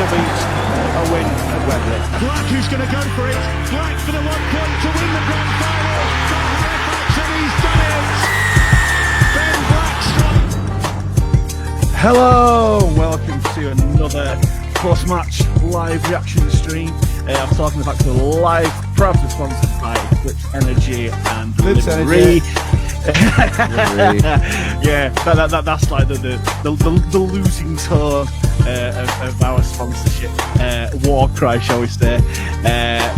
to beat a win at Wembley. Black who's going to go for it. Black for the 1 point to win the grand final. For Halifax, and he's done it. Ben Black's. Hello, welcome to another post-match live reaction stream. I'm talking about the live, proudly sponsored by Eclipse Energy and Delivery. Yeah, that's like the losing tone of our sponsorship war cry, shall we say.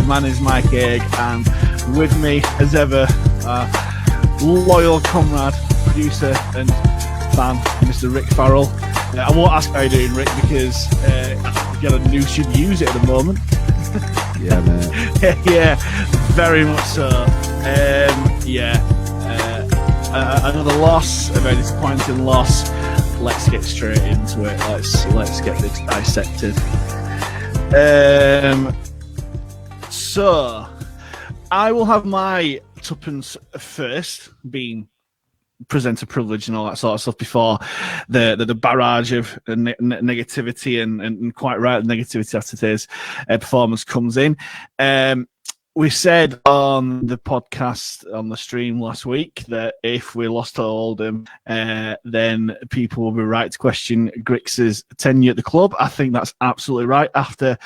My name is Mike Egg, and with me, as ever, loyal comrade, producer and fan, Mr. Rick Farrell. I won't ask how you're doing, Rick, because you got a new should use it at the moment. Yeah, man. Yeah, very much so. Another loss, a very disappointing loss. Let's get straight into it. Let's get this dissected. So, I will have my tuppence first, being presenter privilege and all that sort of stuff, before the barrage of negativity and quite right negativity after today's performance comes in. We said on the podcast, on the stream last week, that if we lost to Oldham, then people will be right to question Grix's tenure at the club. I think that's absolutely right after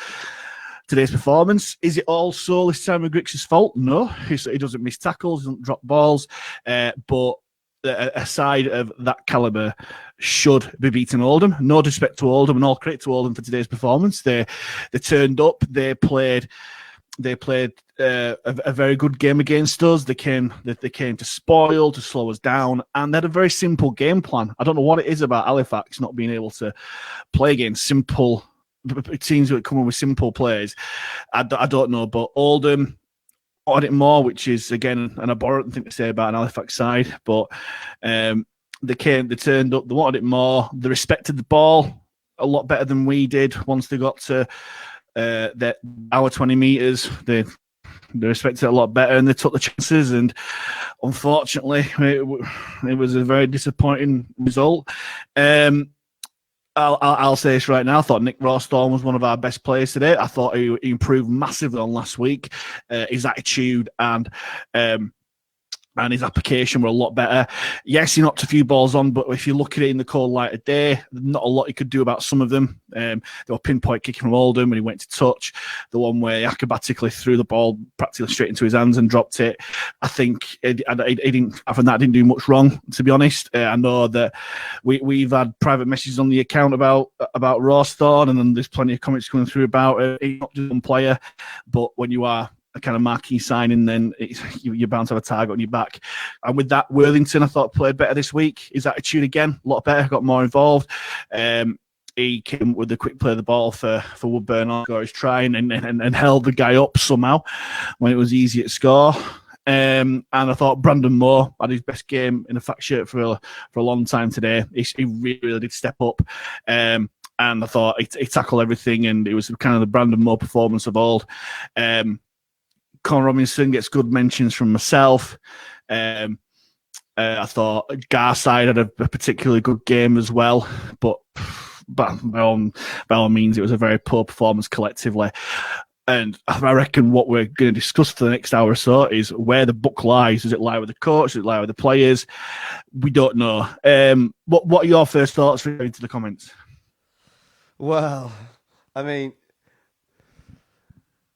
today's performance. Is it all solely Simon Grix's fault? No. He doesn't miss tackles, he doesn't drop balls, but a side of that calibre should be beating Oldham. No disrespect to Oldham, and all credit to Oldham for today's performance. They turned up, they played a very good game against us. They came to spoil, to slow us down, and they had a very simple game plan. I don't know what it is about Halifax not being able to play against simple teams that come in with simple plays. I don't know, but Oldham wanted it more, which is, again, an abhorrent thing to say about an Halifax side, but they turned up, they wanted it more, they respected the ball a lot better than we did once they got to our 20 metres. They respected it a lot better, and they took the chances, and unfortunately it was a very disappointing result. I'll say this right now. I thought Nick Rawstorm was one of our best players today. I thought he improved massively on last week. His attitude and his application were a lot better. Yes, he knocked a few balls on, but if you look at it in the cold light of day, not a lot he could do about some of them. They were pinpoint kicking from Oldham when he went to touch. The one where he acrobatically threw the ball practically straight into his hands and dropped it. I think he didn't. After that, didn't do much wrong, to be honest. I know that we've had private messages on the account about Rawstorm, and then there's plenty of comments coming through about he's not just one player, but when you are a kind of marquee signing, then you're bound to have a target on your back. And with that, Worthington, I thought, played better this week. His attitude, again, a lot better, got more involved. He came with the quick play of the ball for Woodburn on his try and held the guy up somehow when it was easy to score. And I thought Brandon Moore had his best game in a fact shirt for a long time today. He really did step up. And I thought he tackled everything, and it was kind of the Brandon Moore performance of old. Con Robinson gets good mentions from myself. I thought Garside had a particularly good game as well, but by all means, it was a very poor performance collectively. And I reckon what we're going to discuss for the next hour or so is where the buck lies. Does it lie with the coach? Does it lie with the players? We don't know. What are your first thoughts relating to the comments? Well, I mean,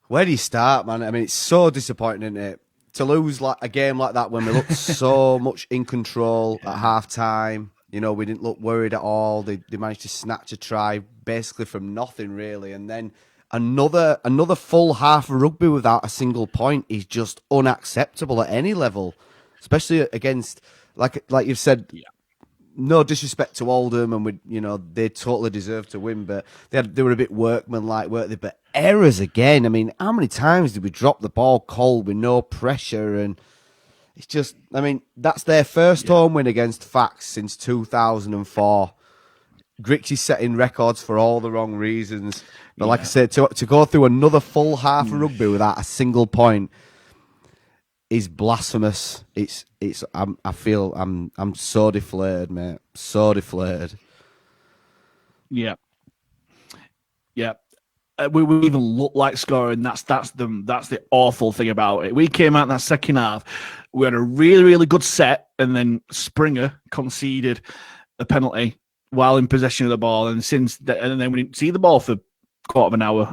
where do you start, man? I mean, it's so disappointing, isn't it? To lose like a game like that when we looked so much in control at half-time. You know, we didn't look worried at all. They managed to snatch a try basically from nothing, really. And then another full half of rugby without a single point is just unacceptable at any level, especially against, like you've said, yeah. No disrespect to Oldham, and they totally deserved to win, but they were a bit workmanlike, weren't they? But errors again. I mean, how many times did we drop the ball cold with no pressure? And it's just, I mean, that's their first home win against Fax since 2004. Grix is setting records for all the wrong reasons. But like I said, to go through another full half of rugby without a single point is blasphemous. I feel I'm so deflated, mate. So deflated. Yeah. we even look like scoring. That's the awful thing about it. We came out in that second half. We had a really, really good set, and then Springer conceded a penalty while in possession of the ball, and then we didn't see the ball for quarter of an hour.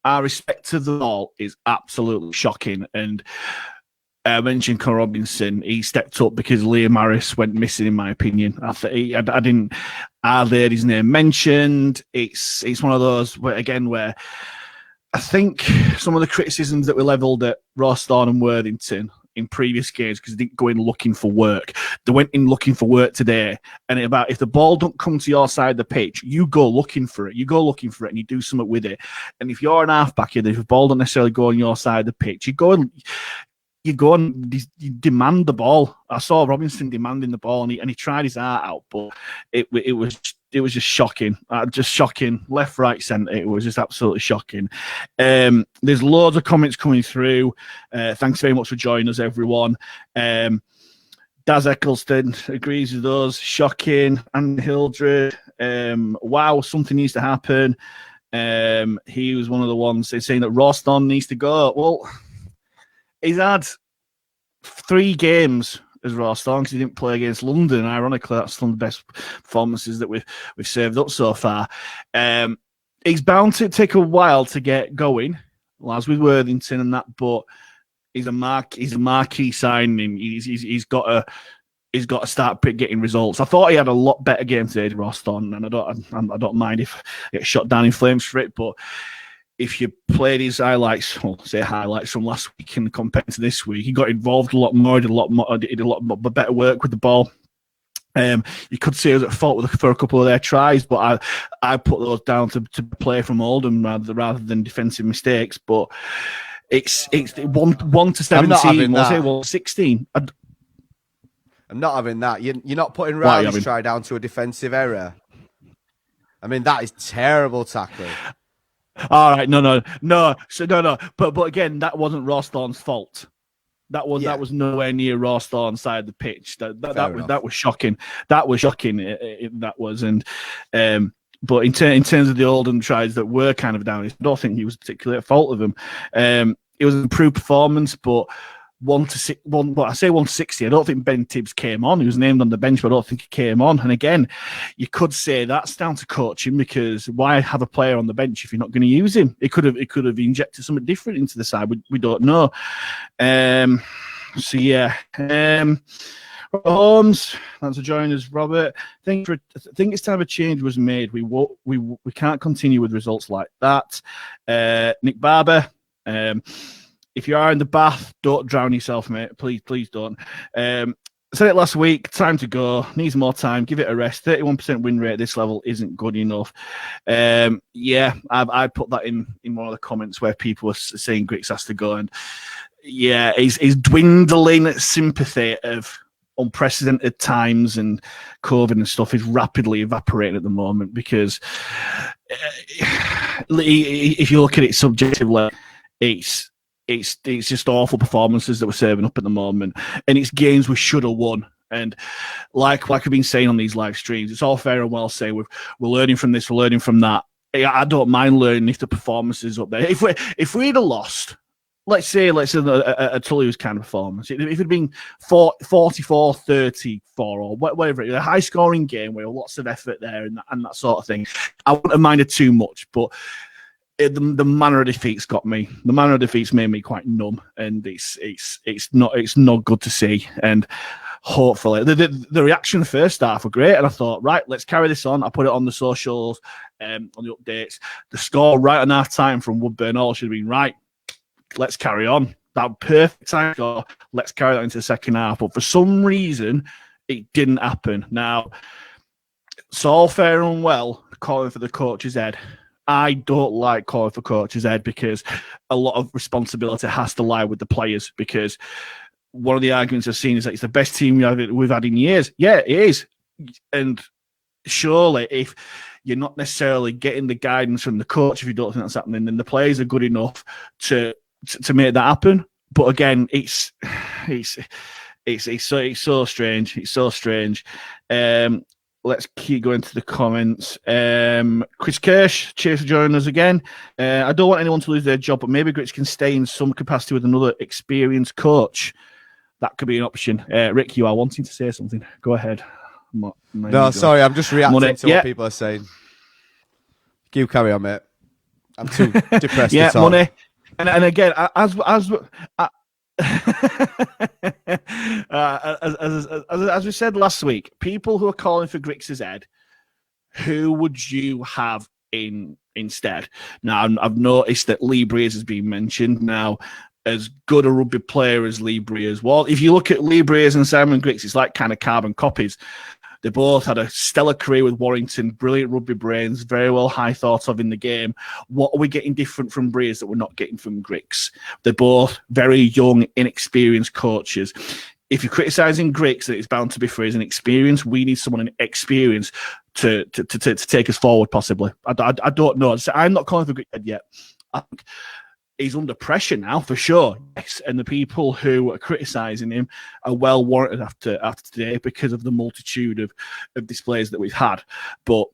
Our respect to the ball is absolutely shocking. And I mentioned Conor Robinson. He stepped up because Liam Harris went missing, in my opinion. I didn't hardly heard his name mentioned. It's one of those where I think some of the criticisms that were levelled at Ross Thorne and Worthington in previous games because they didn't go in looking for work. They went in looking for work today. And if the ball don't come to your side of the pitch, you go looking for it. You go looking for it and you do something with it. And if you're an halfback, if the ball don't necessarily go on your side of the pitch, you go and you demand the ball. I saw Robinson demanding the ball, and he tried his heart out, but it was just shocking, left, right, centre. It was just absolutely shocking. There's loads of comments coming through. Thanks very much for joining us, everyone. Daz Eccleston agrees with us. Shocking. And Hildred, wow, something needs to happen. He was one of the ones saying that Roston needs to go. Well, he's had 3 games as Roston because he didn't play against London. Ironically, that's one of the best performances that we've served up so far. He's bound to take a while to get going, as with Worthington and that, but he's a marquee signing. He's got to start getting results. I thought he had a lot better game today, Roston, and I don't mind if he gets shot down in flames for it, but if you played his highlights from last week and compared to this week, he got involved a lot more, did a lot better work with the ball. You could say he was at fault for a couple of their tries, but I put those down to play from Oldham rather than defensive mistakes. But it's 1 to 17. We'll say 16. I'm not having that. You're not putting Riley's try down to a defensive error. I mean, that is terrible tackling. All right, no. But again, that wasn't Rosthorne's fault. That was nowhere near Rosthorne's side of the pitch. That was shocking. That was shocking. That was, and but in terms of the Oldham tries that were kind of down, I don't think he was particularly at fault of them. It was an improved performance, but 160. I don't think Ben Tibbs came on. He was named on the bench, but I don't think he came on. And again, you could say that's down to coaching because why have a player on the bench if you're not going to use him? It could have injected something different into the side. We don't know. So yeah. Holmes, thanks for joining us, Robert. I think it's time a change was made. We can't continue with results like that. Nick Barber. If you are in the bath, don't drown yourself, mate. Please don't. I said it last week. Time to go. Needs more time. Give it a rest. 31% win rate at this level isn't good enough. I put that in one of the comments where people were saying Griggs has to go. And yeah, he's dwindling sympathy of unprecedented times and COVID and stuff is rapidly evaporating at the moment because if you look at it subjectively, it's just awful performances that we're serving up at the moment, and it's games we should have won. And like I've been saying on these live streams, it's all fair and well saying we're learning from this, we're learning from that. I don't mind learning if the performance is up there. If we'd have lost, let's say a Toulouse kind of performance, if it'd been 44-34 or whatever, a high scoring game with lots of effort there and that sort of thing, I wouldn't have minded too much, but the manner of defeats got me. The manner of defeats made me quite numb, and it's not good to see. And hopefully, the reaction in the first half were great, and I thought, right, let's carry this on. I put it on the socials, on the updates. The score right on half time from Woodburn Hall should have been right. Let's carry on. That perfect time score. Let's carry that into the second half. But for some reason, it didn't happen. Now, it's all fair and well calling for the coach's head. I don't like calling for coach's head because a lot of responsibility has to lie with the players, because one of the arguments I've seen is that it's the best team we've had in years. Yeah, it is. And surely if you're not necessarily getting the guidance from the coach, if you don't think that's happening, then the players are good enough to make that happen. But again, it's so strange. It's so strange. let's keep going to the comments. Chris Kirsch, cheers for joining us again. I don't want anyone to lose their job, but maybe Grits can stay in some capacity with another experienced coach. That could be an option. Rick, you are wanting to say something. Go ahead. No, sorry, I'm just reacting to what people are saying. You carry on, mate. I'm too depressed to talk. Money. And again, as we said last week, people who are calling for Grix's head, who would you have instead? Now, I've noticed that Lee Breers has been mentioned. Now, as good a rugby player as Lee Breers was, if you look at Lee Breers and Simon Grix, it's like kind of carbon copies. They both had a stellar career with Warrington, brilliant rugby brains, very well high thought of in the game. What are we getting different from Breers that we're not getting from Grix? They're both very young, inexperienced coaches. If you're criticising Grix, that it's bound to be for his inexperience. We need someone in experience to take us forward, possibly. I don't know. I'm not calling for Grix yet. I think he's under pressure now, for sure. Yes, and the people who are criticising him are well warranted after today because of the multitude of displays that we've had. But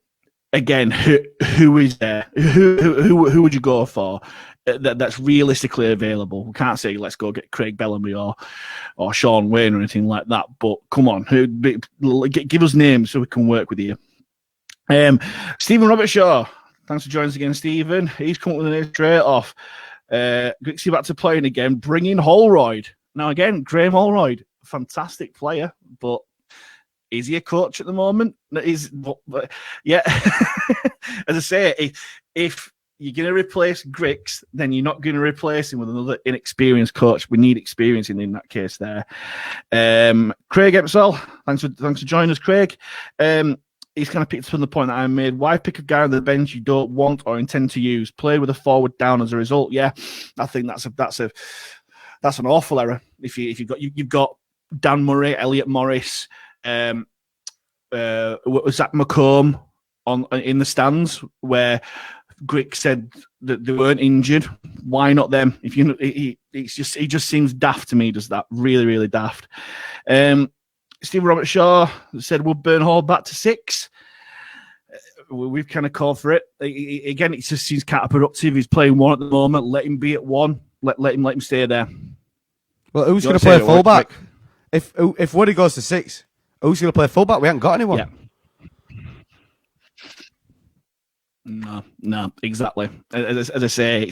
again, who is there? Who would you go for that's realistically available? We can't say let's go get Craig Bellamy or Sean Wayne or anything like that. But come on, give us names so we can work with you. Stephen Robert Shaw, thanks for joining us again, Stephen. He's come up with a name straight off. Grixie back to playing again, bringing Holroyd. Now again, Graham Holroyd, fantastic player, but is he a coach at the moment? Yeah. As I say, if you're going to replace Grix, then you're not going to replace him with another inexperienced coach. We need experience in that case there. Craig Epsall, thanks for joining us, Craig. He's kind of picked up on the point that I made. Why pick a guy on the bench you don't want or intend to use? Play with a forward down as a result. Yeah, I think that's an awful error. If you've got Dan Murray, Elliot Morris, Zach McComb in the stands, where Grix said that they weren't injured. Why not them? If he just seems daft to me. Does that really, really daft? Stephen Robert Shaw said, would Burnhall back to 6? We've kind of called for it. Again, it just seems counterproductive. He's playing 1 at the moment. Let him be at 1. Let him stay there. Well, who's going to play fullback? If Woody goes to 6, who's going to play fullback? We haven't got anyone. Yeah. No, exactly. As I say,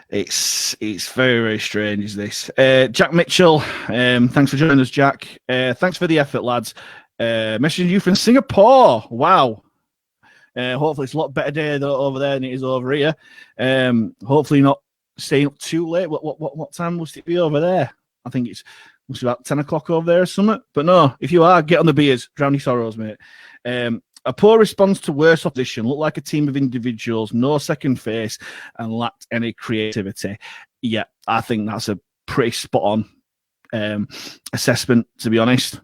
it's very, very strange, is this. Jack Mitchell, thanks for joining us, Jack. Thanks for the effort, lads. Messaging you from Singapore. Wow. Hopefully it's a lot better day over there than it is over here. Hopefully not staying up too late. What time must it be over there? I think must be about 10 o'clock over there or something. But no, if you are, get on the beers. Drown your sorrows, mate. A poor response to worse opposition, looked like a team of individuals, no second face, and lacked any creativity. Yeah, I think that's a pretty spot on assessment, to be honest.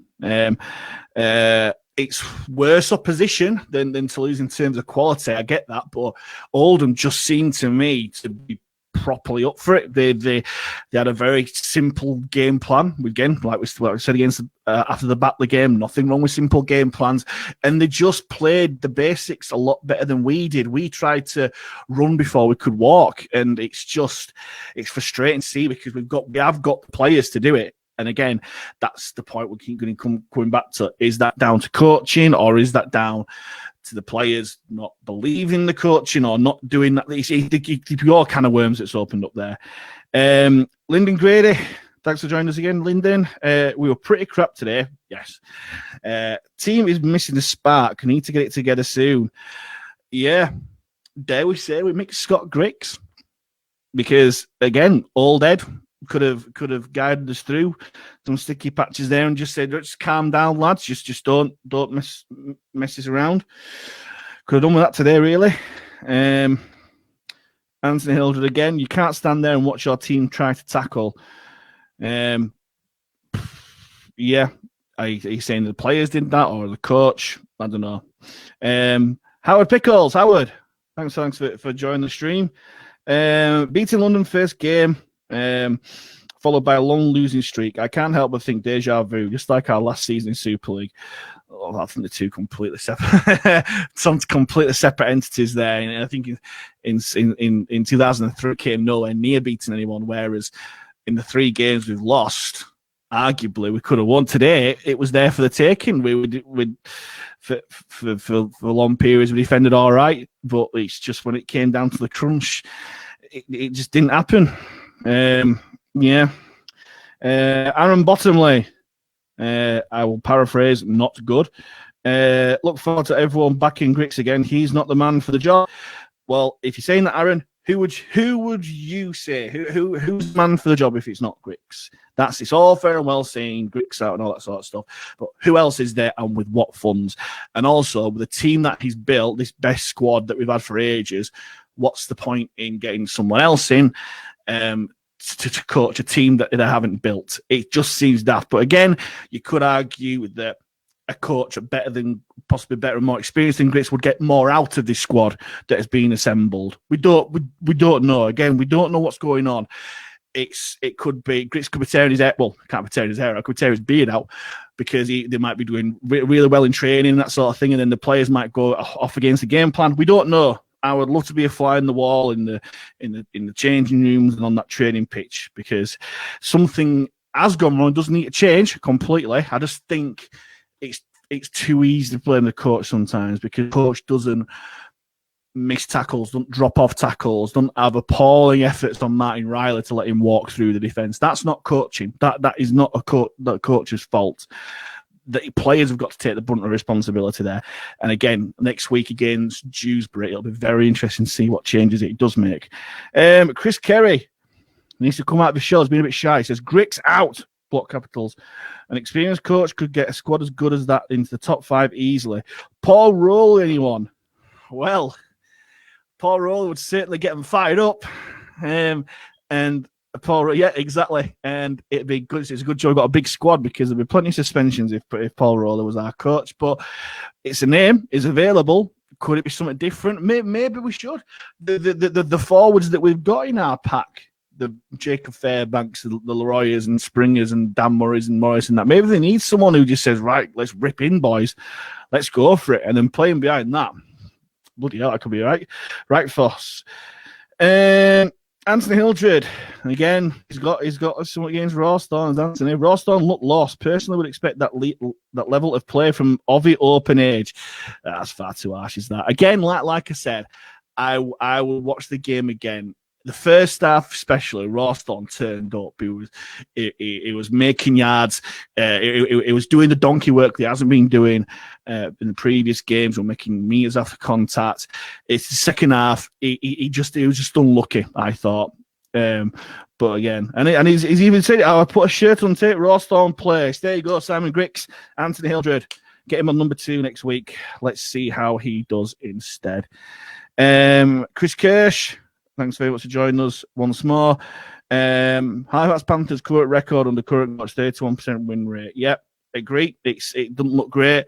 It's worse opposition than Toulouse in terms of quality. I get that, but Oldham just seemed to me to be properly up for it. They had a very simple game plan. Again, like we said against after the Batley game, nothing wrong with simple game plans, and they just played the basics a lot better than we did. We tried to run before we could walk, and it's frustrating to see because we have got the players to do it. And again, that's the point we keep coming back to. Is that down to coaching, or is that down to the players not believing the coaching or not doing that? It's all kind of worms that's opened up there. Lyndon Grady, thanks for joining us again, Lyndon. We were pretty crap today. Yes. Team is missing the spark. Need to get it together soon. Yeah. Dare we say we mix Scott Grix? Because, again, old Ed could have guided us through some sticky patches there and just said, let's calm down, lads. Just don't mess us around. Could have done with that today, really. Anthony Hildred again. You can't stand there and watch your team try to tackle. Yeah. Are you saying the players did that or the coach? I don't know. Howard Pickles. Howard, thanks for joining the stream. Beating London first game. Followed by a long losing streak. I can't help but think deja vu, just like our last season in Super League. I think they're two completely separate, some completely separate entities there. And I think in 2003 came nowhere near beating anyone, whereas in the 3 games we've lost, arguably we could have won. Today it was there for the taking. We for long periods we defended all right, but it's just when it came down to the crunch, it just didn't happen. Aaron Bottomley, I will paraphrase, not good. Look forward to everyone backing Grix again. He's not the man for the job. Well, if you're saying that, Aaron, who would you say who's the man for the job if it's not Grix? It's all fair and well saying Grix out and all that sort of stuff, but who else is there and with what funds? And also with the team that he's built, this best squad that we've had for ages, what's the point in getting someone else in to coach a team that they haven't built? It just seems daft. But again, you could argue that a coach possibly better and more experienced than Grix would get more out of this squad that has been assembled. We don't know. Again, we don't know what's going on. It could be Grix could be tearing his hair. Well, can't be tearing his hair. I could tear his beard out because they might be doing really well in training and that sort of thing, and then the players might go off against the game plan. We don't know. I would love to be a fly in the wall in the changing rooms and on that training pitch, because something has gone wrong. Doesn't need to change completely. I just think it's too easy to blame the coach sometimes, because the coach doesn't miss tackles, don't drop off tackles, don't have appalling efforts on Martin Riley to let him walk through the defence. That's not coaching. That is not the coach's fault. The players have got to take the brunt of responsibility there. And again, next week against Dewsbury, it'll be very interesting to see what changes it does make. Chris Kerry needs to come out of his shell. He's been a bit shy. He says, Grix out, block capitals. An experienced coach could get a squad as good as that into the top 5 easily. Paul Rowley, anyone? Well, Paul Rowley would certainly get them fired up. And Paul, yeah, exactly. And it'd be good. It's a good job we've got a big squad, because there'd be plenty of suspensions if Paul Rowley was our coach. But it's a name, is available. Could it be something different? Maybe we should. The forwards that we've got in our pack, the Jacob Fairbanks, the Leroyers and Springers and Dan Murrays and Morris and that, maybe they need someone who just says, right, let's rip in, boys. Let's go for it. And then playing behind that, bloody hell, that could be right for us. Anthony Hildred, and again, he's got something against Rawstorm. Anthony Rawstorm looked lost. Personally, would expect that level of play from Ovi open age. That's far too harsh, is that? Again, like I said, I will watch the game again. The first half, especially, Rawstorm turned up. He was making yards. He was doing the donkey work that he hasn't been doing in the previous games. We're making meters after contact. It's the second half. He was just unlucky, I thought. But again, and he's even said, I put a shirt on tape. Rawstorm place. There you go, Simon Grix, Anthony Hildred. Get him on number 2 next week. Let's see how he does instead. Chris Kirsch. Thanks very much for joining us once more. Halifax Panthers' current record under current coach, 31% win rate. Yep, agree. It doesn't look great.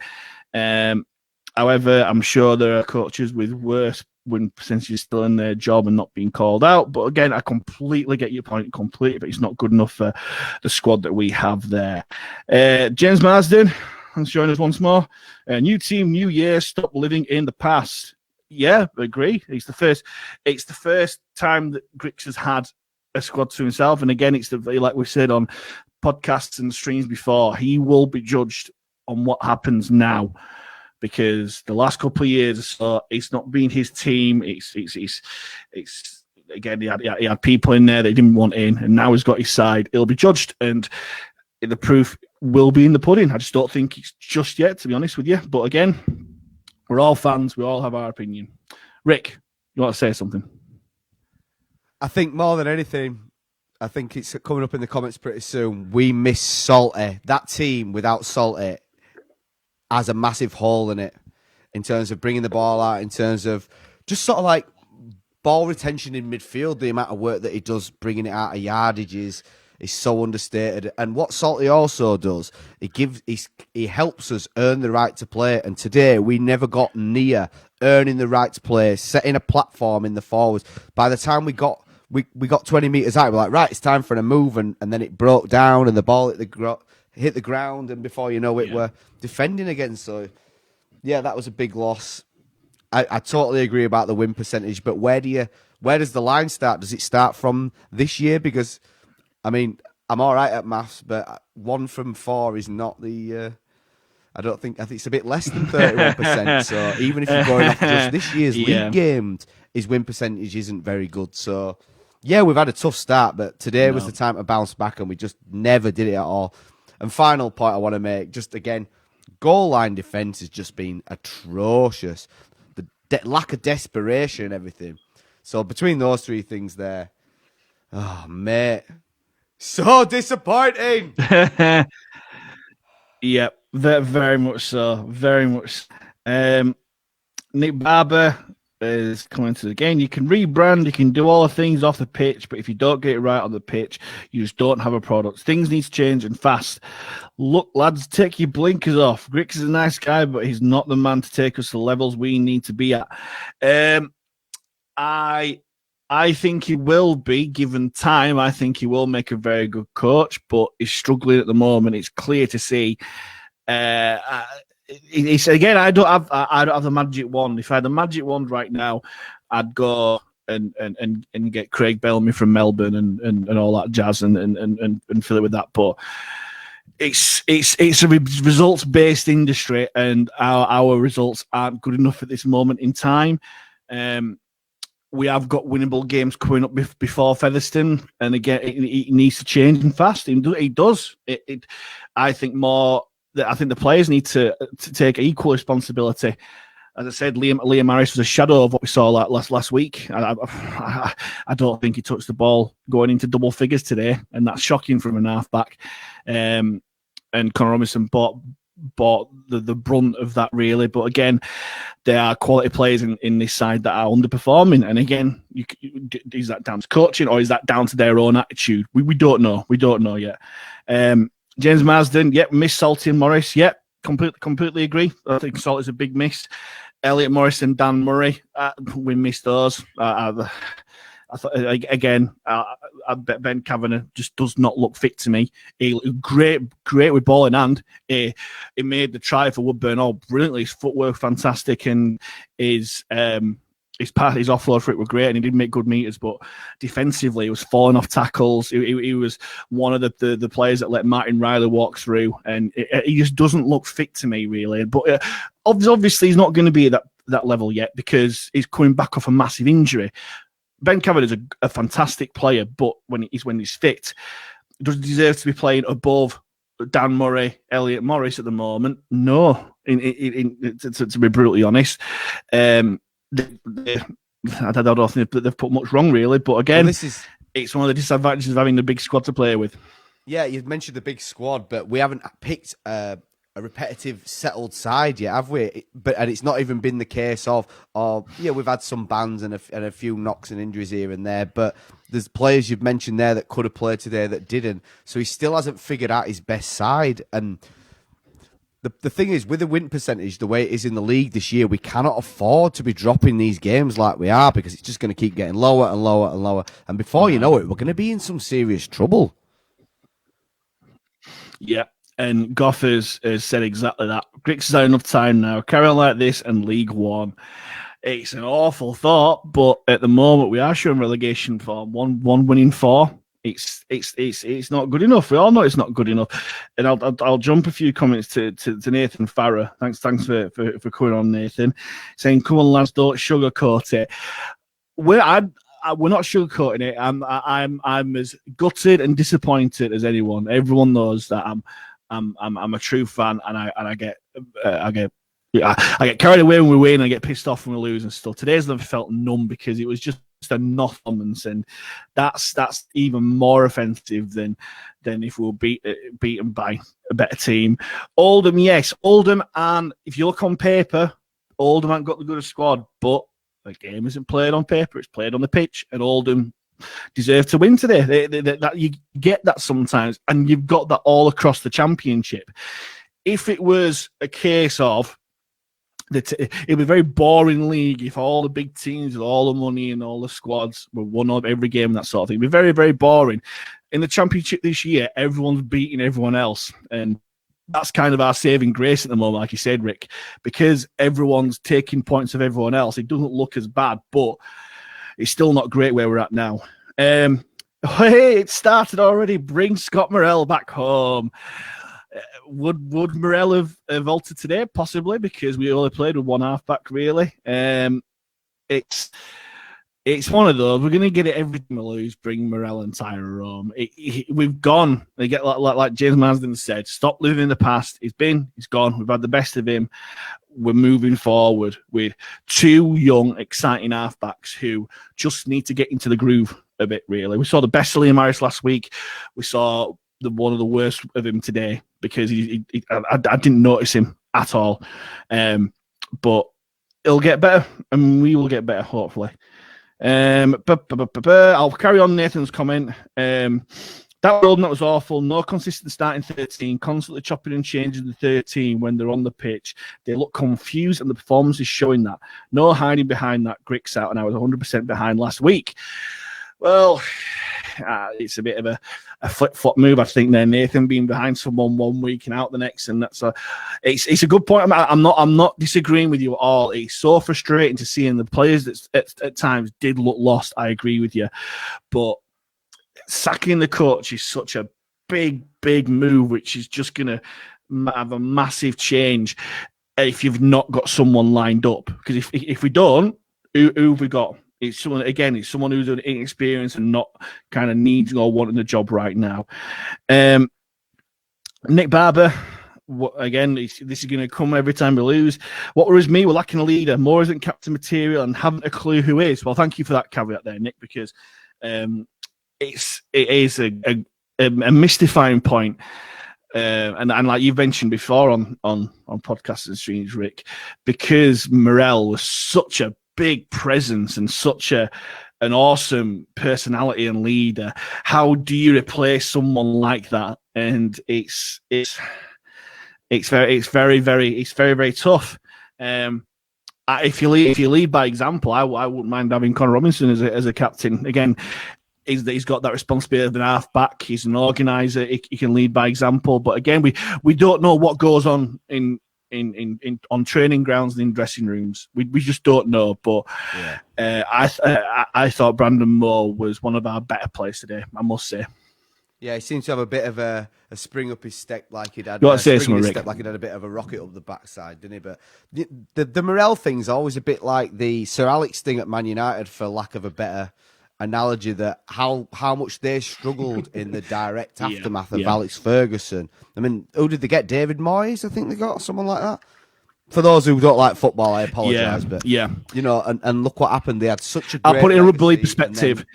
However, I'm sure there are coaches with worse win percentages still in their job and not being called out. But again, I completely get your point, but it's not good enough for the squad that we have there. James Marsden, thanks for joining us once more. New team, new year, stop living in the past. Yeah, I agree. It's the first time that Grix has had a squad to himself, and again, it's like we said on podcasts and streams before, he will be judged on what happens now, because the last couple of years or so, it's not been his team. It's again, he had people in there that he didn't want in, and now he's got his side. He'll be judged, and the proof will be in the pudding. I just don't think it's just yet, to be honest with you. But again, we're all fans. We all have our opinion. Rick, you want to say something? I think more than anything, I think it's coming up in the comments pretty soon. We miss Salty. That team without Salty has a massive hole in it, in terms of bringing the ball out, in terms of just sort of like ball retention in midfield. The amount of work that he does bringing it out of yardages is so understated. And what Salty also does, he helps us earn the right to play. And today we never got near earning the right to play, setting a platform in the forwards. By the time we got 20 metres out, we're like, right, it's time for a move, and then it broke down, and the ball hit hit the ground, and before you know it, Yeah. we're defending again. So, yeah, that was a big loss. I totally agree about the win percentage, but where does the line start? Does it start from this year? Because, I mean, I'm all right at maths, but 1 from 4 is not the. I think it's a bit less than 31%. So even if you're going off just this year's Yeah. league games, his win percentage isn't very good. So, yeah, we've had a tough start, but today was the time to bounce back, and we just never did it at all. And final point I want to make, just again, goal line defence has just been atrocious. The lack of desperation and everything. So between those 3 things there, oh, mate, so disappointing. Yeah, very much so. Very much. Nick Barber is coming to the game. You can rebrand, you can do all the things off the pitch, but if you don't get it right on the pitch, you just don't have a product. Things need to change and fast. Look, lads, take your blinkers off. Grix is a nice guy, but he's not the man to take us to the levels we need to be at. I think he will be, given time. I think he will make a very good coach, but he's struggling at the moment. It's clear to see. It's again, I don't have the magic wand. If I had the magic wand right now, I'd go and get Craig Bellamy from Melbourne and all that jazz and fill it with that. But it's a results based industry, and our results aren't good enough at this moment in time. We have got winnable games coming up before Featherstone, and again, it needs to change and fast. It does. I think the players need to take equal responsibility. As I said, Liam Harris was a shadow of what we saw last week. I don't think he touched the ball going into double figures today, and that's shocking from an halfback. And Conor Robinson bought the brunt of that, really. But again, there are quality players in this side that are underperforming. And again, is that down to coaching, or is that down to their own attitude? We don't know. We don't know yet. James Marsden, miss Salty and Morris. Completely agree. I think Salty's a big miss. Elliot Morris and Dan Murray, we missed those. I thought again, Ben Kavanagh just does not look fit to me. He great with ball in hand. He made the try for Woodburn all brilliantly. His footwork fantastic, and his offload for it were great, and he did make good meters. But defensively, he was falling off tackles. He was one of the players that let Martin Riley walk through, and he just doesn't look fit to me, really. But obviously, he's not going to be at that level yet because he's coming back off a massive injury. Ben Kavanagh is a fantastic player, but when he's fit, does he deserve to be playing above Dan Murray, Elliot Morris at the moment? No, to be brutally honest. I don't think they've put much wrong, really. But again, it's one of the disadvantages of having a big squad to play with. Yeah, you've mentioned the big squad, but we haven't picked a repetitive, settled side yet, have we? And it's not even been the case of we've had some bans and a few knocks and injuries here and there, but there's players you've mentioned there that could have played today that didn't. So he still hasn't figured out his best side. And the thing is, with the win percentage, the way it is in the league this year, we cannot afford to be dropping these games like we are, because it's just going to keep getting lower and lower and lower. And before you know it, we're going to be in some serious trouble. Yeah. And Goff has said exactly that. Grix has had enough time now. Carry on like this and League One. It's an awful thought, but at the moment we are showing relegation form. One winning 4. It's not good enough. We all know it's not good enough. And I'll jump a few comments to Nathan Farrer. Thanks for coming on, Nathan. Saying, "Come on, lads, don't sugarcoat it." We're not sugarcoating it. I'm as gutted and disappointed as anyone. Everyone knows that I'm a true fan, and I get carried away when we win, and I get pissed off when we lose and stuff. Today's never felt numb because it was just a performance, and that's even more offensive than if we were beaten by a better team. Oldham, yes, Oldham, and if you look on paper, Oldham haven't got the good squad, but the game isn't played on paper; it's played on the pitch, and Oldham deserve to win today. That you get that sometimes, and you've got that all across the championship. If it was a case of it'd be a very boring league if all the big teams with all the money and all the squads were won up every game and that sort of thing. It'd be very, very boring. in the Championship this year, everyone's beating everyone else. And that's kind of our saving grace at the moment, like you said, Rick, because everyone's taking points of everyone else. It doesn't look as bad, but it's still not great where we're at now. Hey, it started already. Bring Scott Morrell back home. Would Morrell have altered today? Possibly, because we only played with one half-back, really. It's one of those. We're going to get it every time we lose. Bring Morrell and Tyra home. We've gone. They get like James Marsden said. Stop living in the past. He's gone. We've had the best of him. We're moving forward with two young, exciting halfbacks who just need to get into the groove a bit. Really, we saw the best of Liam Harris last week. We saw one of the worst of him today because I didn't notice him at all. But it'll get better, and we will get better hopefully. I'll carry on Nathan's comment. That Oldham, that was awful. No consistent starting 13, constantly chopping and changing the 13 when they're on the pitch. They look confused, and the performance is showing that. No hiding behind that. Gricks out, and I was 100% behind last week. Well, it's a bit of a flip-flop move, I think. There, Nathan being behind someone 1 week and out the next, and it's a good point. I'm not disagreeing with you at all. It's so frustrating to see, and the players that at times did look lost. I agree with you, but sacking the coach is such a big move, which is just going to have a massive change if you've not got someone lined up. Because if we don't, who have we got? It's someone who's inexperienced and not kind of needs or wanting the job right now. Nick Barber, again, this is going to come every time we lose. What worries me, we're lacking a leader. Moore isn't captain material and haven't a clue who is. Well, thank you for that caveat there, Nick, because it is a mystifying point. And like you've mentioned before on podcasts and streams, Rick, because Morrell was such a big presence and such an awesome personality and leader. How do you replace someone like that? And it's very tough. If you lead by example, I wouldn't mind having Conor Robinson as a captain. Again, he's got that responsibility of an half back. He's an organizer. He can lead by example. But again, we don't know what goes on on training grounds and in dressing rooms. We just don't know. But I thought Brandon Moore was one of our better players today, I must say. Yeah, he seems to have a bit of a spring up his step, like he'd had. You want to say something, Rick? Like he'd had a bit of a rocket up the backside, didn't he? But the Morrell thing's always a bit like the Sir Alex thing at Man United, for lack of a better analogy, that how much they struggled in the direct aftermath of Alex Ferguson. I mean, who did they get? David Moyes, I think they got, someone like that. For those who don't like football, I apologise, but you know, and look what happened. They had such a great I'll put it in a rugby league perspective.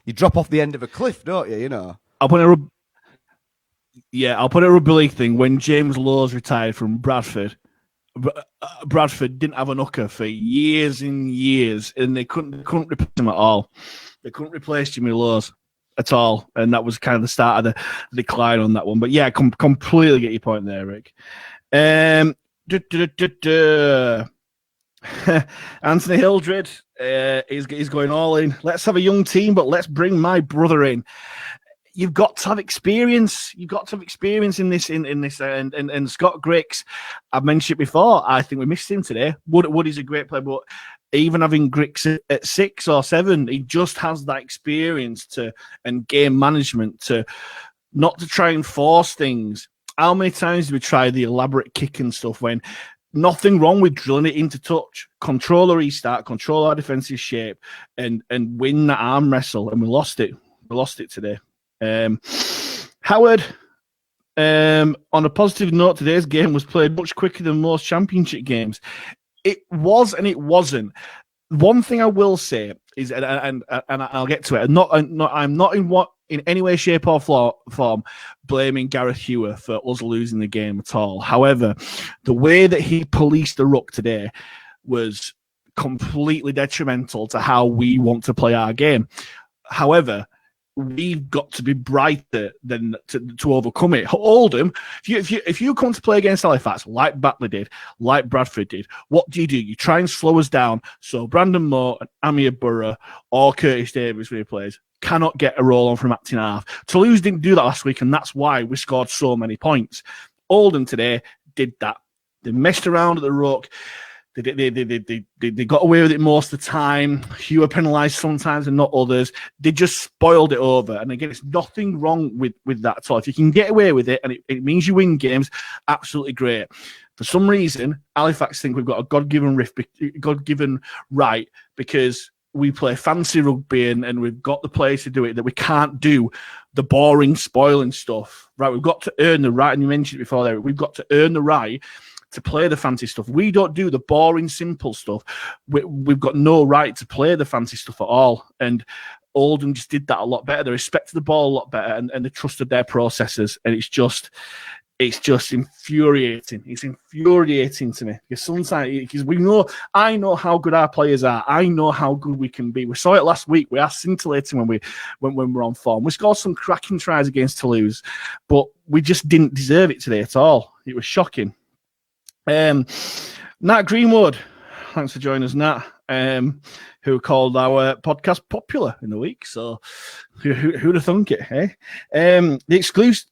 You drop off the end of a cliff, don't you? You know. I'll put it a rugby league thing. When James Lowes retired from Bradford, Bradford didn't have an hooker for years and years, and they couldn't replace him at all. They couldn't replace Jimmy Lowes at all, and that was kind of the start of the decline on that one. But yeah, completely get your point there, Rick. Anthony Hildred is going all in. Let's have a young team, but let's bring my brother in. You've got to have experience. You've got to have experience in this. And Scott Griggs, I've mentioned it before. I think we missed him today. Woody's a great player, but even having Griggs at 6 or 7, he just has that experience and game management to not to try and force things. How many times do we try the elaborate kick and stuff when nothing wrong with drilling it into touch, control a restart, control our defensive shape, and win that arm wrestle? And we lost it. We lost it today. Howard, on a positive note, today's game was played much quicker than most championship games. It was and it wasn't. One thing I will say is, and I'll get to it. I'm not in any way, shape, or form blaming Gareth Hewer for us losing the game at all. However, the way that he policed the ruck today was completely detrimental to how we want to play our game. However, we've got to be brighter than to overcome it. Oldham, if you come to play against Halifax like Batley did, like Bradford did, what do? You try and slow us down so Brandon Moore and Amir Burrow or Curtis Davis when he plays cannot get a roll on from acting half. Toulouse didn't do that last week, and that's why we scored so many points. Oldham today did that. They messed around at the ruck. They got away with it most of the time. You were penalised sometimes and not others. They just spoiled it over. And again, it's nothing wrong with that at all. If you can get away with it and it means you win games, absolutely great. For some reason, Halifax think we've got a God-given right because we play fancy rugby and we've got the players to do it, that we can't do the boring, spoiling stuff. Right, we've got to earn the right, and you mentioned it before there, we've got to earn the right to play the fancy stuff. We don't do the boring, simple stuff. We've got no right to play the fancy stuff at all. And Oldham just did that a lot better. They respected the ball a lot better, and they trusted their processes. And it's just infuriating. It's infuriating to me because sometimes I know how good our players are. I know how good we can be. We saw it last week. We are scintillating when we're on form. We scored some cracking tries against Toulouse, but we just didn't deserve it today at all. It was shocking. Nat Greenwood, thanks for joining us, Nat, who called our podcast popular in the week. So who'd have thunk it, eh? The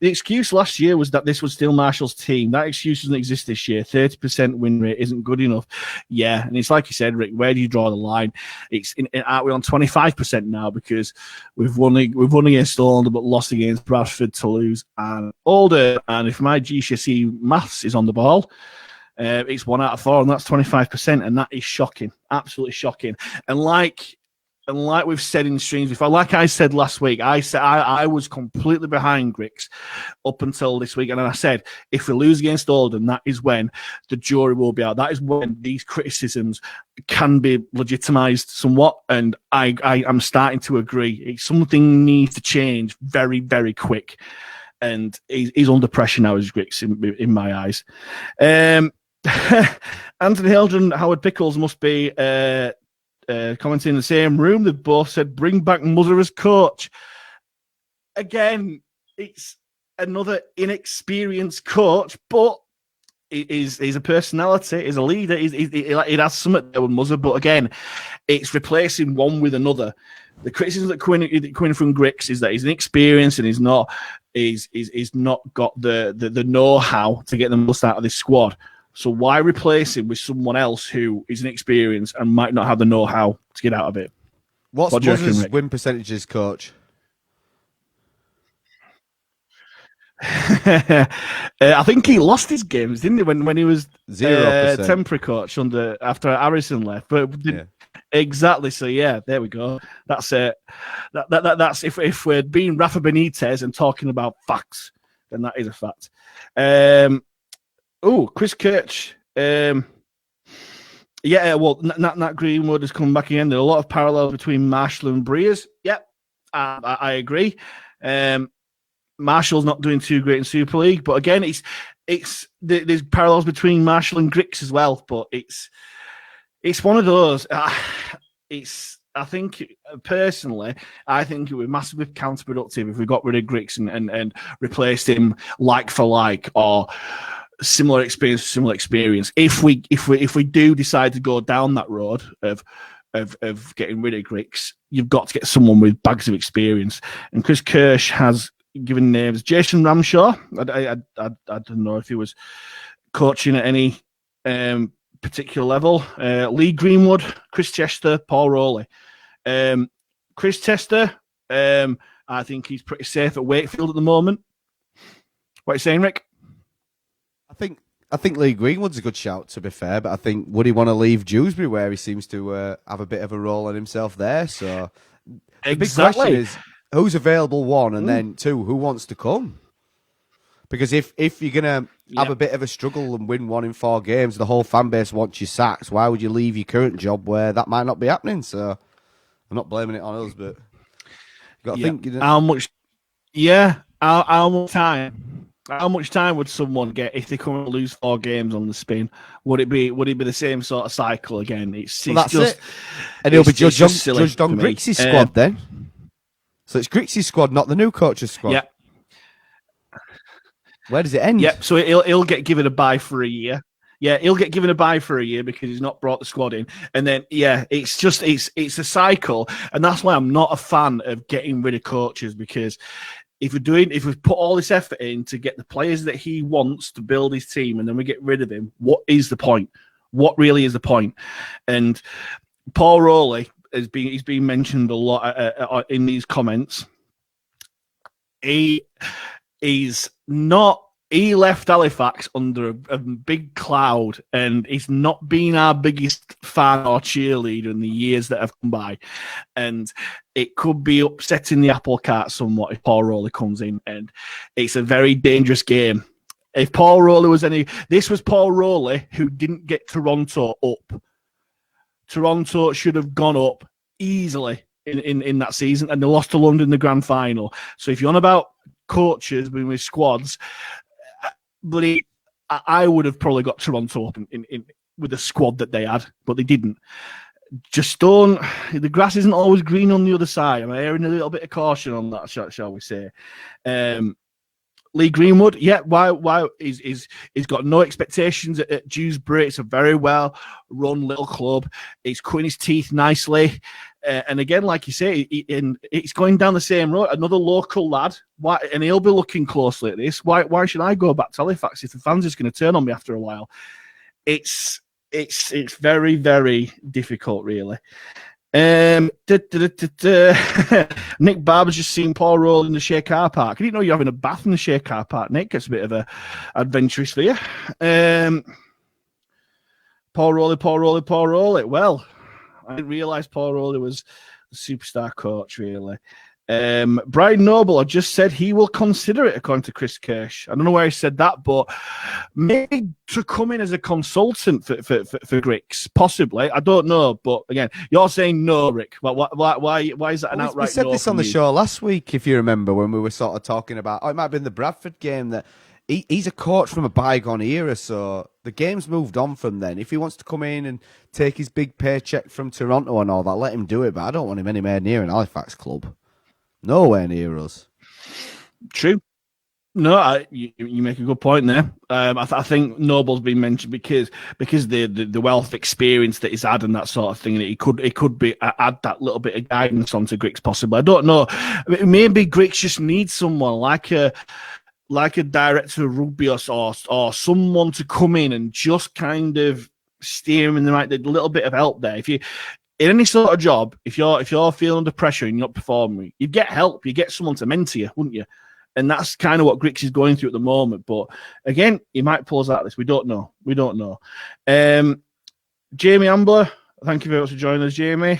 excuse last year was that this was still Marshall's team. That excuse doesn't exist this year. 30% win rate isn't good enough. Yeah, and it's like you said, Rick, where do you draw the line? Aren't we on 25% now because we've won against Oldham but lost against Bradford, Toulouse and Oldham. And if my GCSE maths is on the ball, it's 1 out of 4, and that's 25%, and that is shocking, absolutely shocking. And like we've said in streams before, like I said last week, I was completely behind Grix up until this week, and I said if we lose against Oldham, that is when the jury will be out. That is when these criticisms can be legitimised somewhat, and I am starting to agree. Something needs to change very, very quick, and he's under pressure now, as Grix in my eyes. Anthony Hildren and Howard Pickles must be commenting in the same room. They both said, bring back Muzzer as coach. Again, it's another inexperienced coach, but he's a personality, he's a leader, he has something there with Muzzer, but again, it's replacing one with another. The criticism that coming from Grix is that he's inexperienced and he's not got the know-how to get the most out of this squad. So why replace him with someone else who is inexperienced and might not have the know-how to get out of it? What's Muzzer's win percentages, coach? I think he lost his games, didn't he, when he was 0% temporary coach after Harrison left? But yeah. Exactly. So yeah, there we go. That's it. That's if we're being Rafa Benitez and talking about facts, then that is a fact. Chris Kirch. Nat Greenwood has come back again. There are a lot of parallels between Marshall and Breers. Yep, I agree. Marshall's not doing too great in Super League, but again, there's parallels between Marshall and Grix as well. But it's one of those. I think personally, I think it would be massively counterproductive if we got rid of Grix and replaced him like for like or similar experience. If we do decide to go down that road of getting rid of Grix, you've got to get someone with bags of experience. And Chris Kirsch has given names. Jason Ramshaw. I don't know if he was coaching at any particular level. Lee Greenwood, Chris Chester, Paul Rowley. Chris Chester, I think he's pretty safe at Wakefield at the moment. What are you saying, Rick? I think Lee Greenwood's a good shout, to be fair, but I think would he want to leave Dewsbury where he seems to have a bit of a role on himself there? So the big question is who's available, one, and then two, who wants to come? Because if you're going to have a bit of a struggle and win 1 in 4 games, the whole fan base wants you sacked. Why would you leave your current job where that might not be happening? So I'm not blaming it on us, but you've got to think. You know, How much time would someone get if they come and lose 4 games on the spin? Would it be the same sort of cycle again? That's it. And he'll be judged on Grix's squad then. So it's Grix's squad, not the new coach's squad. Yeah. Where does it end? Yep. So he'll get given a bye for a year. Yeah, he'll get given a bye for a year because he's not brought the squad in. And then, yeah, it's a cycle. And that's why I'm not a fan of getting rid of coaches, because if we put all this effort in to get the players that he wants to build his team and then we get rid of him, what is the point? What really is the point? And Paul Rowley he's been mentioned a lot in these comments. He left Halifax under a big cloud, and he's not been our biggest fan or cheerleader in the years that have come by. And it could be upsetting the apple cart somewhat if Paul Rowley comes in, and it's a very dangerous game. If Paul Rowley this was Paul Rowley who didn't get Toronto up. Toronto should have gone up easily in that season, and they lost to London in the grand final. So if you're on about coaches with squads, but I would have probably got Toronto up in with the squad that they had, but they didn't. The grass isn't always green on the other side. I'm hearing a little bit of caution on that, shall we say. Lee Greenwood, yeah, why he's got no expectations at Dewsbury. It's a very well run little club. He's cutting his teeth nicely. And again, like you say, it's going down the same road. Another local lad, and he'll be looking closely at this. Why should I go back to Halifax if the fans are just going to turn on me after a while? It's very, very difficult, really. Nick Barber's just seen Paul Rowley in the Shea car park. I didn't know you're having a bath in the Shea car park, Nick. It's a bit of a adventurous for you. Paul Rowley. Well, I didn't realise Paul Rowley was a superstar coach, really. Brian Noble, I just said he will consider it, according to Chris Kirsch. I don't know where he said that, but maybe to come in as a consultant for Grix, possibly. I don't know, but again, you're saying no, Rick. Why is that an outright no? We said this on the you? show last week, if you remember, when we were sort of talking about, it might have been the Bradford game, that he's a coach from a bygone era, so the game's moved on from then. If he wants to come in and take his big paycheck from Toronto and all that, let him do it, but I don't want him anywhere near an Halifax club. Nowhere near us. True. No, you make a good point there. I think Noble's been mentioned because the wealth of experience that he's had and that sort of thing, that he could be add that little bit of guidance onto Grix possibly. I don't know. Maybe Grix just needs someone like a director of rugby or someone to come in and just kind of steer him in the right, a little bit of help there. If you in any sort of job, if you're feeling under pressure and you're not performing, you get help. You get someone to mentor you, wouldn't you? And that's kind of what Grix is going through at the moment. But again, he might pull us out of this. We don't know. Jamie Ambler, thank you very much for joining us, Jamie.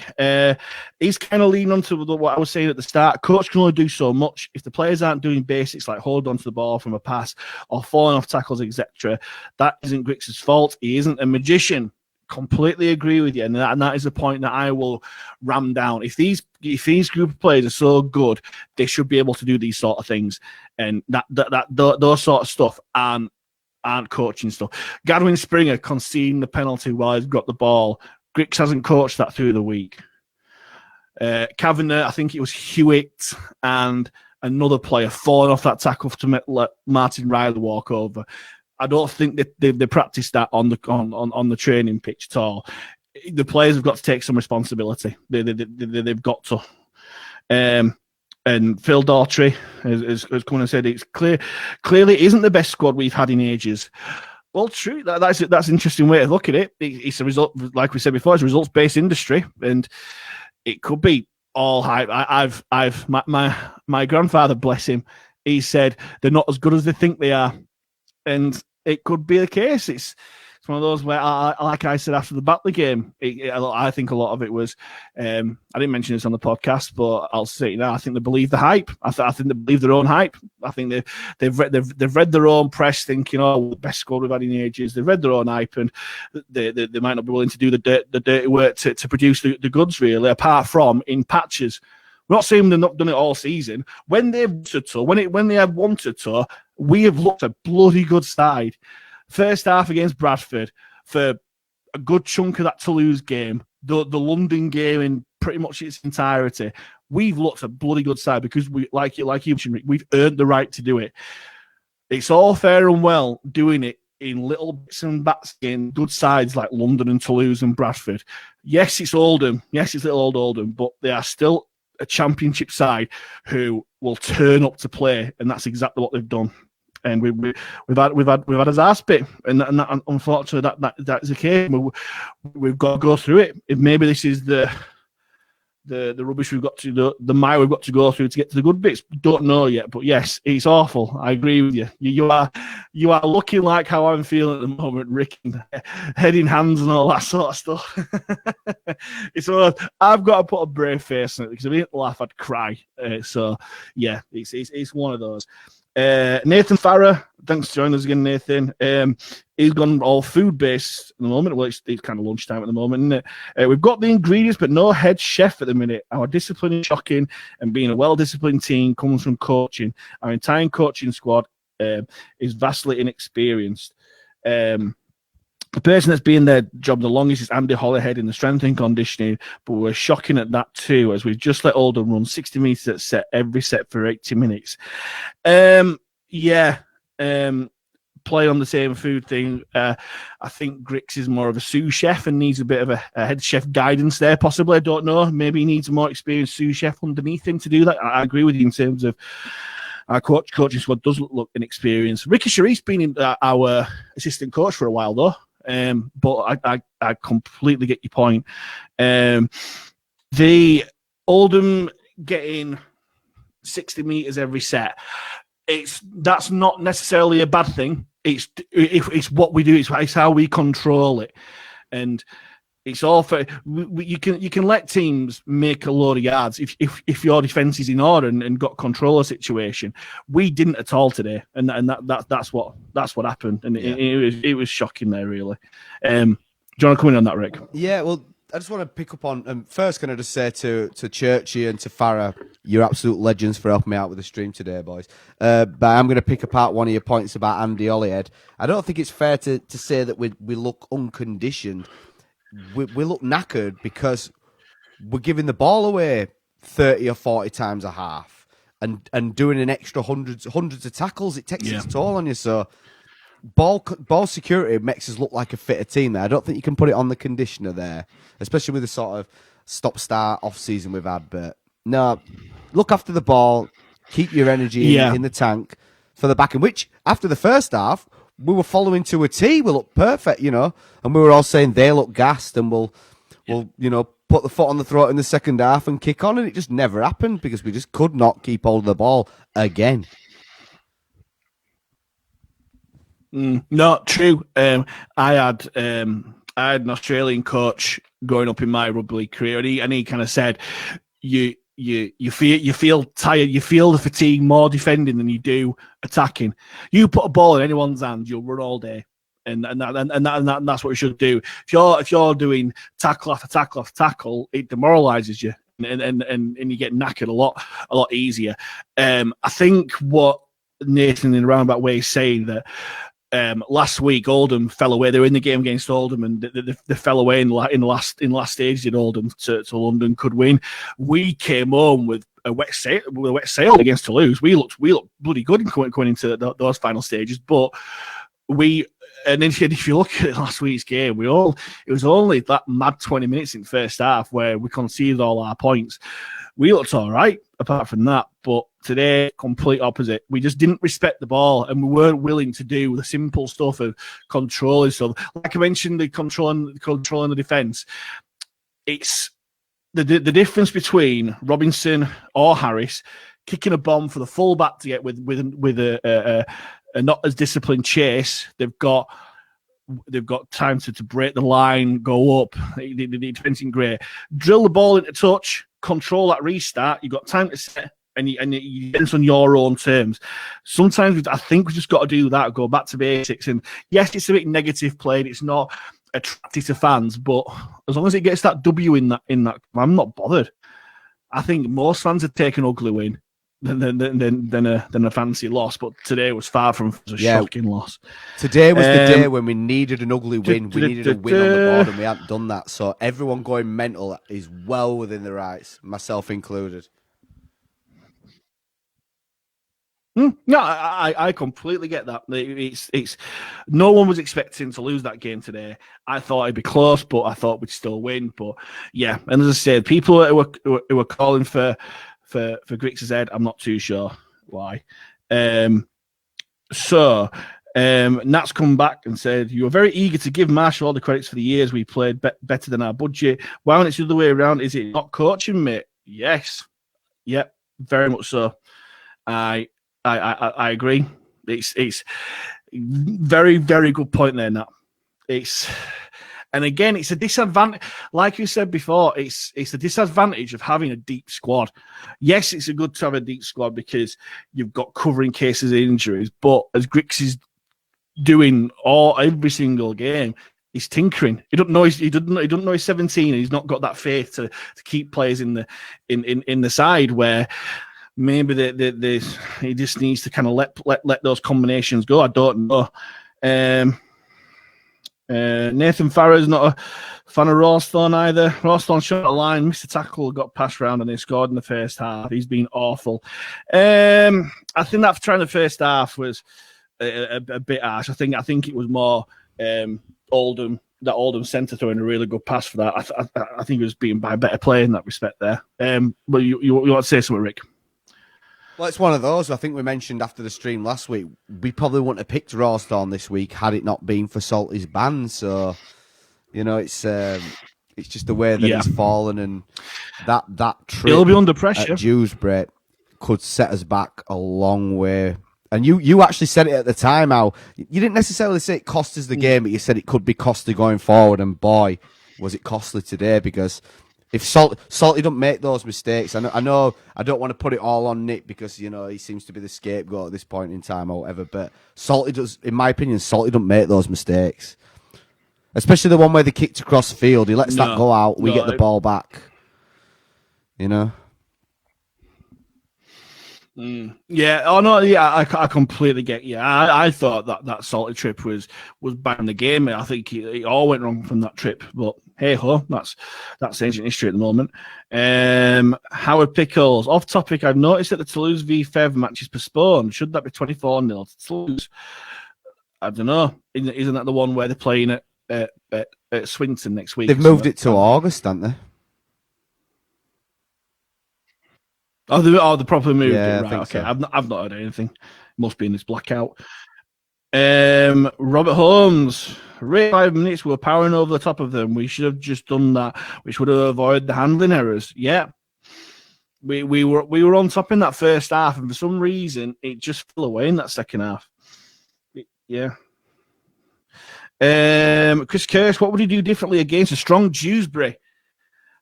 He's kind of leaning on to what I was saying at the start. Coach can only do so much. If the players aren't doing basics like hold on to the ball from a pass or falling off tackles, etc., that isn't Grix's fault. He isn't a magician. Completely agree with you, and that is a point that I will ram down. If these group of players are so good, they should be able to do these sort of things, and those sort of stuff aren't coaching stuff. Gadwin Springer conceding the penalty while he's got the ball. Grix hasn't coached that through the week. Kavanagh, I think it was Hewitt and another player falling off that tackle to let Martin Riley walk over. I don't think that they practiced that on the training pitch at all. The players have got to take some responsibility. They've got to. And Phil Daughtry has come and said it's clearly it isn't the best squad we've had in ages. Well, true. That's an interesting way to look at it. It's a result, like we said before, it's a results-based industry, and it could be all hype. My grandfather, bless him, he said they're not as good as they think they are, and it could be the case. It's one of those where, like I said after the Batley game, I think a lot of it was. I didn't mention this on the podcast, but I'll say it now. I think they believe the hype. I think they believe their own hype. I think they've read their own press, thinking, "Oh, the best squad we've had in ages." They've read their own hype, and they might not be willing to do the dirty work to produce the goods. Really, apart from in patches. We're not saying they've not done it all season. When they wanted to, when they have wanted to, we have looked a bloody good side. First half against Bradford, for a good chunk of that Toulouse game, the London game in pretty much its entirety, we've looked a bloody good side because we, like you mentioned, Rick, we've earned the right to do it. It's all fair and well doing it in little bits and bats in good sides like London and Toulouse and Bradford. Yes, it's Oldham. Yes, it's little old Oldham, but they are still a championship side who will turn up to play, and that's exactly what they've done. And we've had a arse bit, and that, unfortunately that's the case. We've got to go through it. If maybe this is the rubbish we've got to the mire we've got to go through to get to the good bits. Don't know yet, but yes, it's awful. I agree with you. You are looking like how I'm feeling at the moment, Rick, and head in hands and all that sort of stuff. It's I've got to put a brave face on it because if I didn't laugh, I'd cry. So yeah, it's one of those. Nathan Farah, thanks for joining us again, Nathan. He's gone all food based at the moment. Well, it's kind of lunchtime at the moment, isn't it? We've got the ingredients, but no head chef at the minute. Our discipline is shocking, and being a well disciplined team comes from coaching. Our entire coaching squad is vastly inexperienced. The person that's been their job the longest is Andy Holyhead in the strength and conditioning, but we're shocking at that too, as we've just let Oldham run 60 metres at set, every set for 80 minutes. Play on the same food thing. I think Grix is more of a sous chef and needs a bit of a head chef guidance there, possibly. I don't know. Maybe he needs a more experienced sous chef underneath him to do that. I agree with you in terms of our coaching squad does look inexperienced. Ricky Sharif's been our assistant coach for a while, though. But I completely get your point. The Oldham getting 60 metres every set, that's not necessarily a bad thing. It's what we do. It's how we control it, and it's all for you can let teams make a load of yards if your defence is in order and got control of the situation. We didn't at all today, and that's what happened, and it was shocking there really. Do you want to come in on that, Rick? Yeah, well, I just want to pick up on first. Can I just say to Churchy and to Farah, you're absolute legends for helping me out with the stream today, boys. But I'm going to pick apart one of your points about Andy Holyhead. I don't think it's fair to say that we look unconditioned. We look knackered because we're giving the ball away 30 or 40 times a half and doing an extra hundreds of tackles. It takes its toll on you. So ball security makes us look like a fitter team there. I don't think you can put it on the conditioner there, especially with the sort of stop-start off-season we've had. But no, look after the ball, keep your energy in the tank for the back end, which after the first half, we were following to a T. We looked perfect, and we were all saying they look gassed and we'll put the foot on the throat in the second half and kick on, and it just never happened because we just could not keep hold of the ball again. Not true. I had an Australian coach growing up in my rugby league career, and he kind of said, you feel tired, you feel the fatigue more defending than you do attacking. You put a ball in anyone's hand, you'll run all day, and that's what we should do. If you're doing tackle after tackle after tackle, it demoralises you, and you get knackered a lot easier. I think what Nathan in a roundabout way is saying that. Last week, Oldham fell away. They were in the game against Oldham, and they fell away in the last stage. Did Oldham to London could win? We came home with a wet sail against Toulouse. We looked bloody good going into those final stages, but and then if you look at last week's game, it was only that mad 20 minutes in the first half where we conceded all our points. We looked all right apart from that, but today, complete opposite. We just didn't respect the ball, and we weren't willing to do the simple stuff of controlling. So, like I mentioned, the controlling the defence. It's the difference between Robinson or Harris kicking a bomb for the fullback to get with a not as disciplined chase. They've got time to break the line, go up. The defence in great. Drill the ball into touch, control that restart. You've got time to set. And you dance on your own terms. Sometimes I think we just got to do that, go back to basics. And yes, it's a bit negative played. It's not attractive to fans, but as long as it gets that W in that, I'm not bothered. I think most fans would take an ugly win than a fancy loss. But today was far from a shocking loss. Today was the day when we needed an ugly win. We needed a win on the board, and we hadn't done that. So everyone going mental is well within the rights, myself included. No, I completely get that. It's no one was expecting to lose that game today. I thought it'd be close, but I thought we'd still win. But yeah, and as I said, people who were calling for Griggs' head, I'm not too sure why. Nat's come back and said, you were very eager to give Marshall all the credits for the years we played better than our budget. Why when it's the other way around, is it not coaching, mate? Yes. Yep, very much so. I agree. It's very, very good point there, Nat. And again, it's a disadvantage. Like you said before, it's a disadvantage of having a deep squad. Yes, it's a good to have a deep squad because you've got covering cases of injuries. But as Griggs is doing every single game, he's tinkering. He doesn't know he's 17. And he's not got that faith to keep players in the side where maybe he just needs to kind of let those combinations go. I don't know. Nathan Farrell's not a fan of Rawsthorne either. Rawsthorne shot a line, missed a tackle, got passed round, and they scored in the first half. He's been awful. I think that trying the first half was a bit harsh. I think it was more Oldham centre throwing a really good pass for that. I think it was being by a better player in that respect there. But you want to say something, Rick? Well, it's one of those. I think we mentioned after the stream last week, we probably wouldn't have picked Rawsthorne this week had it not been for Salty's ban. So, it's just the way that he's fallen, and that trip he'll be under pressure at Dewsbury could set us back a long way. And you actually said it at the time, how you didn't necessarily say it cost us the game, but you said it could be costly going forward. And boy, was it costly today, because if Salty don't make those mistakes, I know I don't want to put it all on Nick because he seems to be the scapegoat at this point in time or whatever. But Salty does, in my opinion, Salty don't make those mistakes, especially the one where they kicked across the field. He lets that go out. We get the ball back. Yeah. Oh no. Yeah. I completely get. Yeah. I thought that Salty trip was bang the game. I think it all went wrong from that trip. But hey ho, that's ancient history at the moment. Howard Pickles. Off topic. I've noticed that the Toulouse v Fev match is postponed. Should that be 24-0 to Toulouse? I don't know. Isn't that the one where they're playing at Swinton next week? They've moved it to August, haven't they? The proper moved yeah, it, right? Okay, so. I've not heard anything. Must be in this blackout. Robert Holmes, 5 minutes. We're powering over the top of them. We should have just done that, which would have avoided the handling errors. Yeah, we were on top in that first half, and for some reason, it just fell away in that second half. Yeah. Chris Kirsch, what would he do differently against a strong Dewsbury?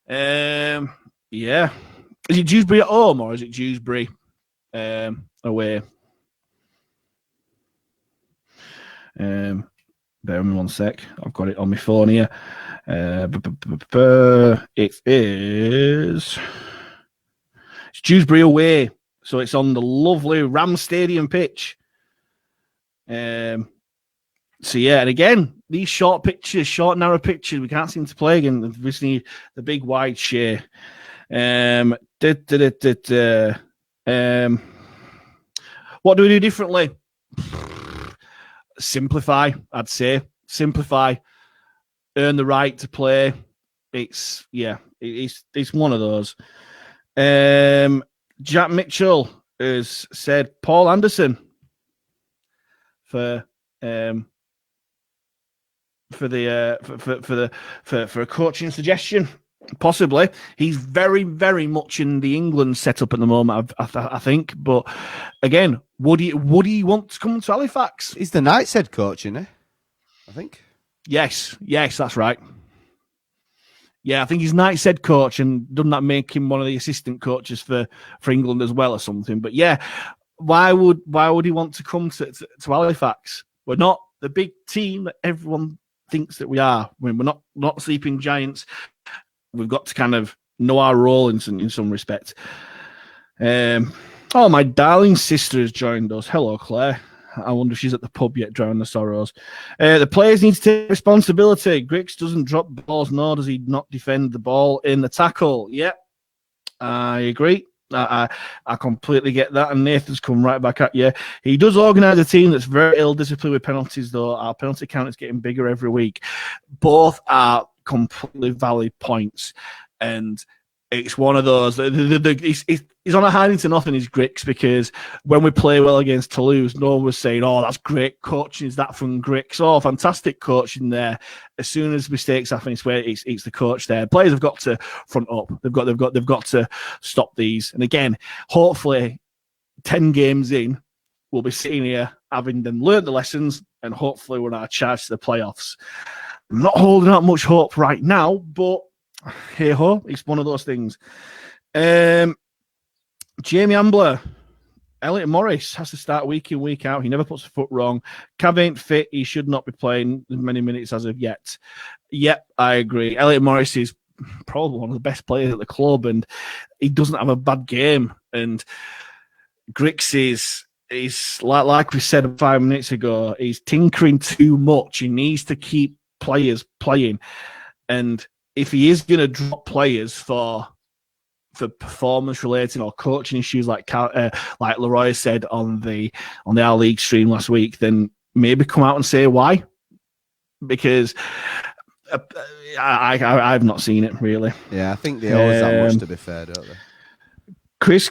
Yeah. Is it Dewsbury at home or is it Dewsbury away? Bear with me 1 sec. I've got it on my phone here. It is. It's Dewsbury away, so it's on the lovely Ram Stadium pitch. So yeah, and again, these short narrow pitches, we can't seem to play again. We just need the big wide share. What do we do differently? Simplify, I'd say. Simplify. Earn the right to play. It's one of those. Jack Mitchell has said Paul Anderson for a coaching suggestion. Possibly. He's very, very much in the England setup at the moment, I think. But again, would he want to come to Halifax? He's the Knights head coach, isn't he? I think. Yes, that's right. Yeah, I think he's Knights head coach, and doesn't that make him one of the assistant coaches for England as well or something? But yeah, why would he want to come to Halifax? We're not the big team that everyone thinks that we are. I mean, we're not sleeping giants. We've got to kind of know our role in some respect. My darling sister has joined us. Hello, Claire. I wonder if she's at the pub yet, drowning the sorrows. The players need to take responsibility. Griggs doesn't drop balls, nor does he not defend the ball in the tackle. Yeah, I agree. I completely get that, and Nathan's come right back at you. He does organise a team that's very ill-disciplined with penalties, though. Our penalty count is getting bigger every week. Both are completely valid points, and it's one of those. He's on a hiding to nothing, his Grix, because when we play well against Toulouse, no one was saying, "Oh, that's great coaching. Is that from Grix? Oh, fantastic coaching there." As soon as mistakes happen, it's the coach there. Players have got to front up. They've got to stop these. And again, hopefully, 10 games in, we'll be sitting here having them learnt the lessons, and hopefully we're on our charge to the playoffs. I'm not holding out much hope right now, but hey ho, it's one of those things. Jamie Ambler, Elliot Morris has to start week in, week out. He never puts a foot wrong. Cav ain't fit. He should not be playing as many minutes as of yet. Yep, I agree. Elliot Morris is probably one of the best players at the club, and he doesn't have a bad game. And Grix is like we said 5 minutes ago, he's tinkering too much. He needs to keep players playing. And if he is going to drop players for performance related or coaching issues, like Leroy said on the Our League stream last week, then maybe come out and say why, because I've not seen it really. Yeah, I think they owe us that much, to be fair, don't they? Chris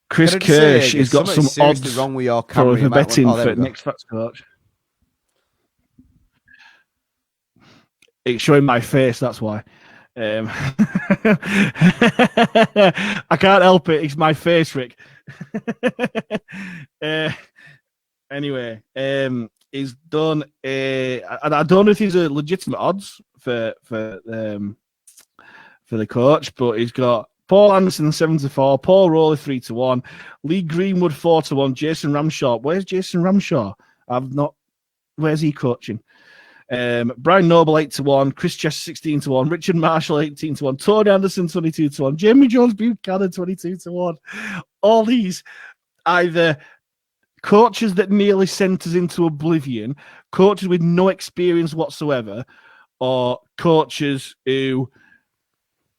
Kirsch has got some odds wrong with your for camera. betting for next Facts Coach. It's showing my face, that's why. I can't help it. It's my face, Rick. Anyway, he's done I don't know if he's a legitimate odds for the coach, but he's got Paul Anderson 7-4, Paul Rowley 3-1, Lee Greenwood 4-1, Jason Ramshaw. Where's Jason Ramshaw? Where's he coaching? Brian Noble 8-1, Chris Chester 16-1, Richard Marshall 18-1, Tony Anderson 22-1, Jamie Jones Buchanan 22-1. All these either coaches that nearly sent us into oblivion, coaches with no experience whatsoever, or coaches who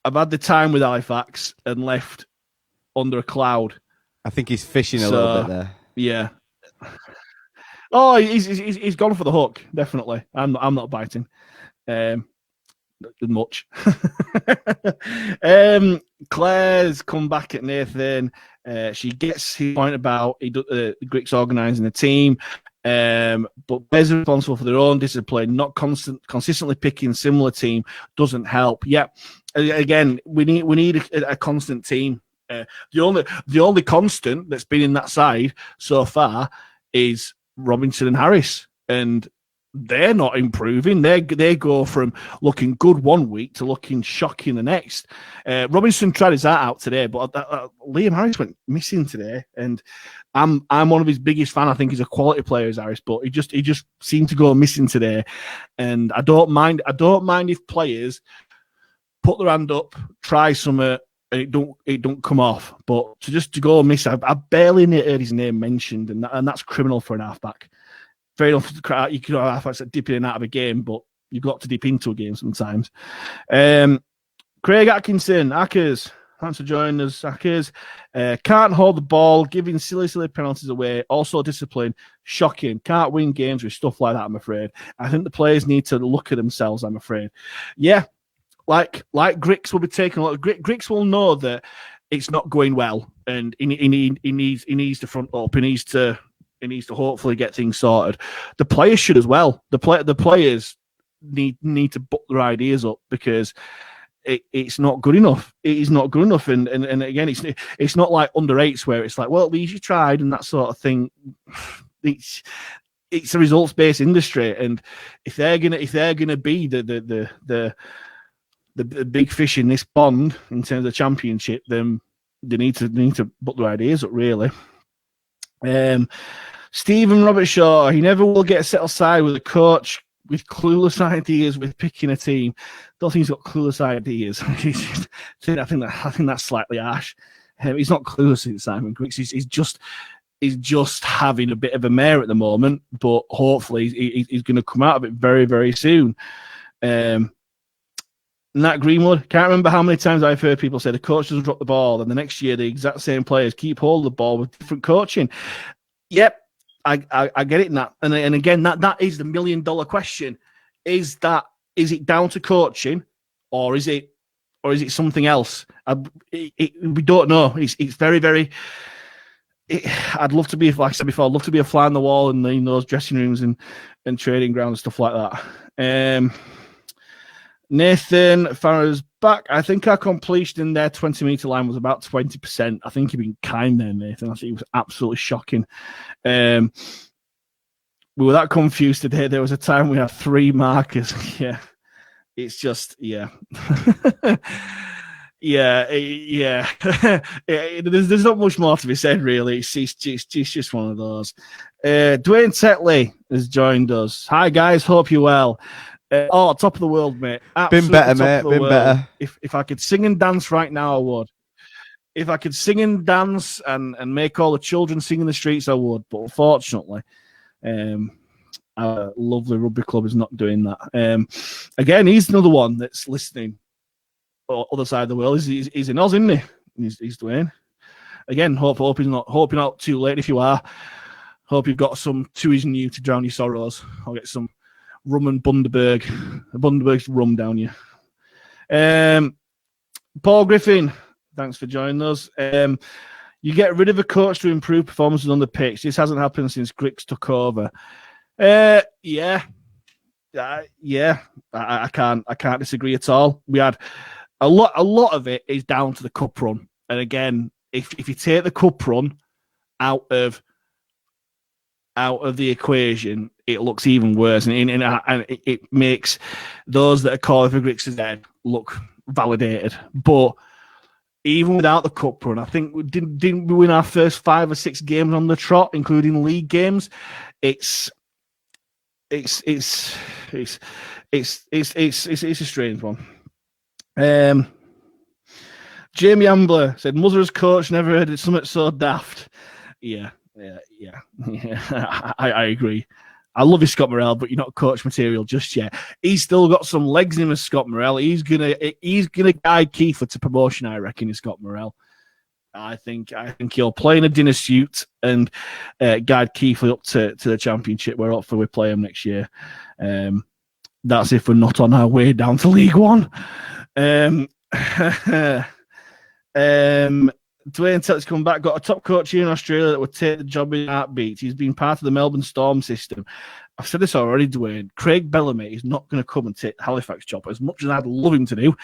have had the time with Halifax and left under a cloud. I think he's fishing a little bit there. Yeah. Oh, he's gone for the hook, definitely. I'm not biting. Much. Claire's come back at Nathan. She gets his point about the Greeks organising the team, but players are responsible for their own discipline. Not consistently picking similar team doesn't help. Yeah, again, we need a constant team. The only constant that's been in that side so far is Robinson and Harris, and they're not improving. They go from looking good one week to looking shocking the next. Robinson tried his heart out today, but Liam Harris went missing today, and I'm one of his biggest fan. I think he's a quality player, as Harris, but he just seemed to go missing today. And I don't mind if players put their hand up, try something, and it don't come off. But to go miss, I barely heard his name mentioned, and that's criminal for an halfback. Very enough, you can have halfbacks that dip in and out of a game, but you've got to dip into a game sometimes. Craig Atkinson, Ackers, thanks for joining us, Ackers. Can't hold the ball, giving silly penalties away. Also discipline, shocking. Can't win games with stuff like that, I'm afraid. I think the players need to look at themselves, I'm afraid. Yeah, like Grix will be taking a lot. Grix will know that it's not going well, and he needs to front up. He needs to hopefully get things sorted. The players should as well. The players need to book their ideas up, because it's not good enough. It is not good enough. And again, it's not like under eights where it's like, well, at least you tried and that sort of thing. It's a results based industry, and if they're gonna be the big fish in this pond in terms of the championship, then they need to book their ideas up, really. Stephen Robert Shaw, he never will get set aside with a coach with clueless ideas with picking a team. Don't think he's got clueless ideas. I think that's slightly harsh. He's not clueless, Simon Griggs. He's just having a bit of a mare at the moment, but hopefully he's going to come out of it very, very soon. Nat Greenwood. Can't remember how many times I've heard people say the coach doesn't drop the ball, and the next year the exact same players keep hold of the ball with different coaching. Yep, I get it, Nat. And again, that is the $1 million question. Is it down to coaching, or is it something else? We don't know. It's very, very. I'd love to be, like I said before, I'd love to be a fly on the wall in those dressing rooms and training grounds and stuff like that. Nathan Farrow's back. I think our completion in their 20-meter line was about 20%. I think you've been kind there, Nathan. I think it was absolutely shocking. We were that confused today. There was a time we had 3 markers. Yeah. It's just, yeah. yeah. There's not much more to be said, really. It's just one of those. Dwayne Tetley has joined us. Hi, guys. Hope you're well. Top of the world, mate. Been better, mate. Been better. If I could sing and dance right now, I would. If I could sing and dance and make all the children sing in the streets, I would. But unfortunately, our lovely rugby club is not doing that. Again, he's another one that's listening. Other side of the world. He's in Oz, isn't he? He's Dwayne. Again, hope you're not too late. If you are, hope you've got some Tui's New to drown your sorrows. I'll get some rum and Bundaberg's rum down you. Paul Griffin, thanks for joining us. You get rid of a coach to improve performances on the pitch. This hasn't happened since Griggs took over. Yeah. I can't disagree at all. We had a lot of it is down to the cup run, and again, if you take the cup run out of the equation, it looks even worse, and it makes those that are calling for Griggs' head look validated. But even without the cup run, I think we didn't win our first 5 or 6 games on the trot, including league games. It's a strange one. Jamie Ambler said, "Mother's coach never heard it something so daft." Yeah. I agree. I love you, Scott Morrell, but you're not coach material just yet. He's still got some legs in him as Scott Morrell. He's gonna guide Kiefer to promotion, I reckon, is Scott Morrell. I think he'll play in a dinner suit and guide Kiefer up to the championship. We're playing him next year. That's if we're not on our way down to League One. Dwayne Tetley's come back. Got a top coach here in Australia that would take the job in heartbeat. He's been part of the Melbourne Storm system. I've said this already, Dwayne. Craig Bellamy is not going to come and take the Halifax job, as much as I'd love him to do.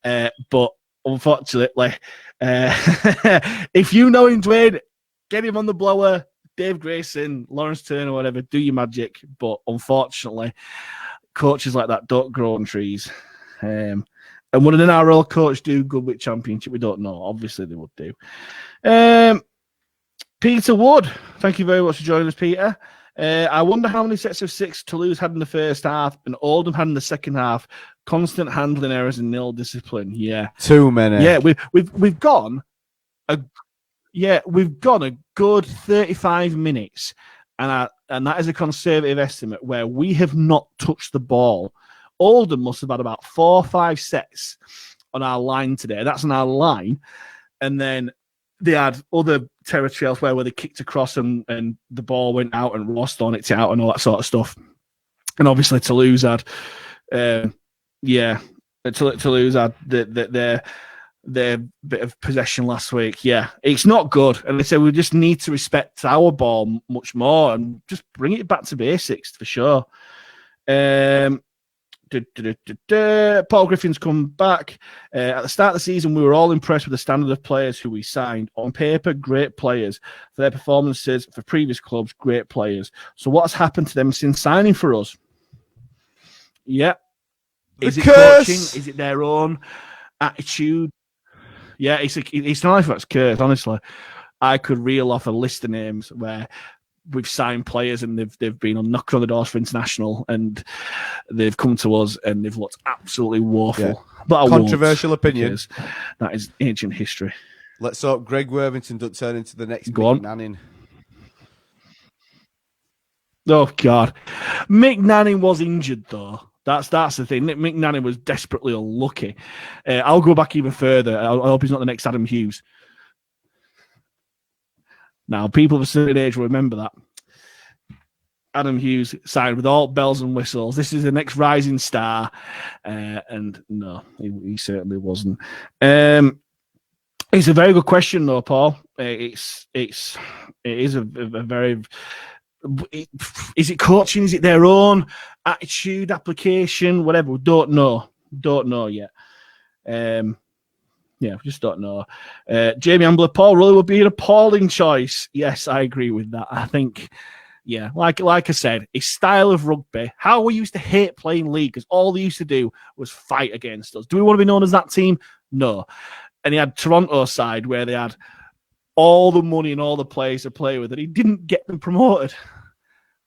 But unfortunately, if you know him, Dwayne, get him on the blower. Dave Grayson, Lawrence Turner, whatever, do your magic. But unfortunately, coaches like that don't grow on trees. And would an NRL coach do good with championship? We don't know. Obviously, they would do. Peter Wood, thank you very much for joining us, Peter. I wonder how many sets of 6 Toulouse had in the first half and Oldham had in the second half. Constant handling errors and nil discipline. Yeah, too many. Yeah, we've gone a good 35 minutes, and that is a conservative estimate where we have not touched the ball. Oldham must have had about 4 or 5 sets on our line today. That's on our line. And then they had other territory elsewhere where they kicked across and the ball went out and Ross on it out and all that sort of stuff. And obviously Toulouse had, Toulouse had their bit of possession last week. Yeah, it's not good. And they said we just need to respect our ball much more and just bring it back to basics for sure. Paul Griffin's come back. At the start of the season, we were all impressed with the standard of players who we signed. On paper, great players. For their performances for previous clubs, great players. So what's happened to them since signing for us? Yeah. Is it coaching? Is it their own attitude? Yeah, it's an Halifax curse, honestly. I could reel off a list of names where we've signed players and they've been on knocking on the doors for international and they've come to us and they've looked absolutely woeful. Yeah. But controversial opinion. That is ancient history. Let's hope Greg Worthington doesn't turn into the next Mick Nanning. Oh God, Mick Nanning was injured though. That's the thing. Nick McNanny was desperately unlucky. I'll go back even further. I hope he's not the next Adam Hughes. Now, people of a certain age will remember that. Adam Hughes signed with all bells and whistles. This is the next rising star. And no, he certainly wasn't. It's a very good question, though, Paul. It is a very... Is it coaching? Is it their own attitude, application, whatever? We don't know. Don't know yet. Yeah, we just don't know. Jamie Ambler, Paul Rowley would be an appalling choice. Yes, I agree with that. I think, yeah, like I said, his style of rugby, how we used to hate playing league because all they used to do was fight against us. Do we want to be known as that team? No. And he had Toronto's side where they had all the money and all the players to play with, and he didn't get them promoted,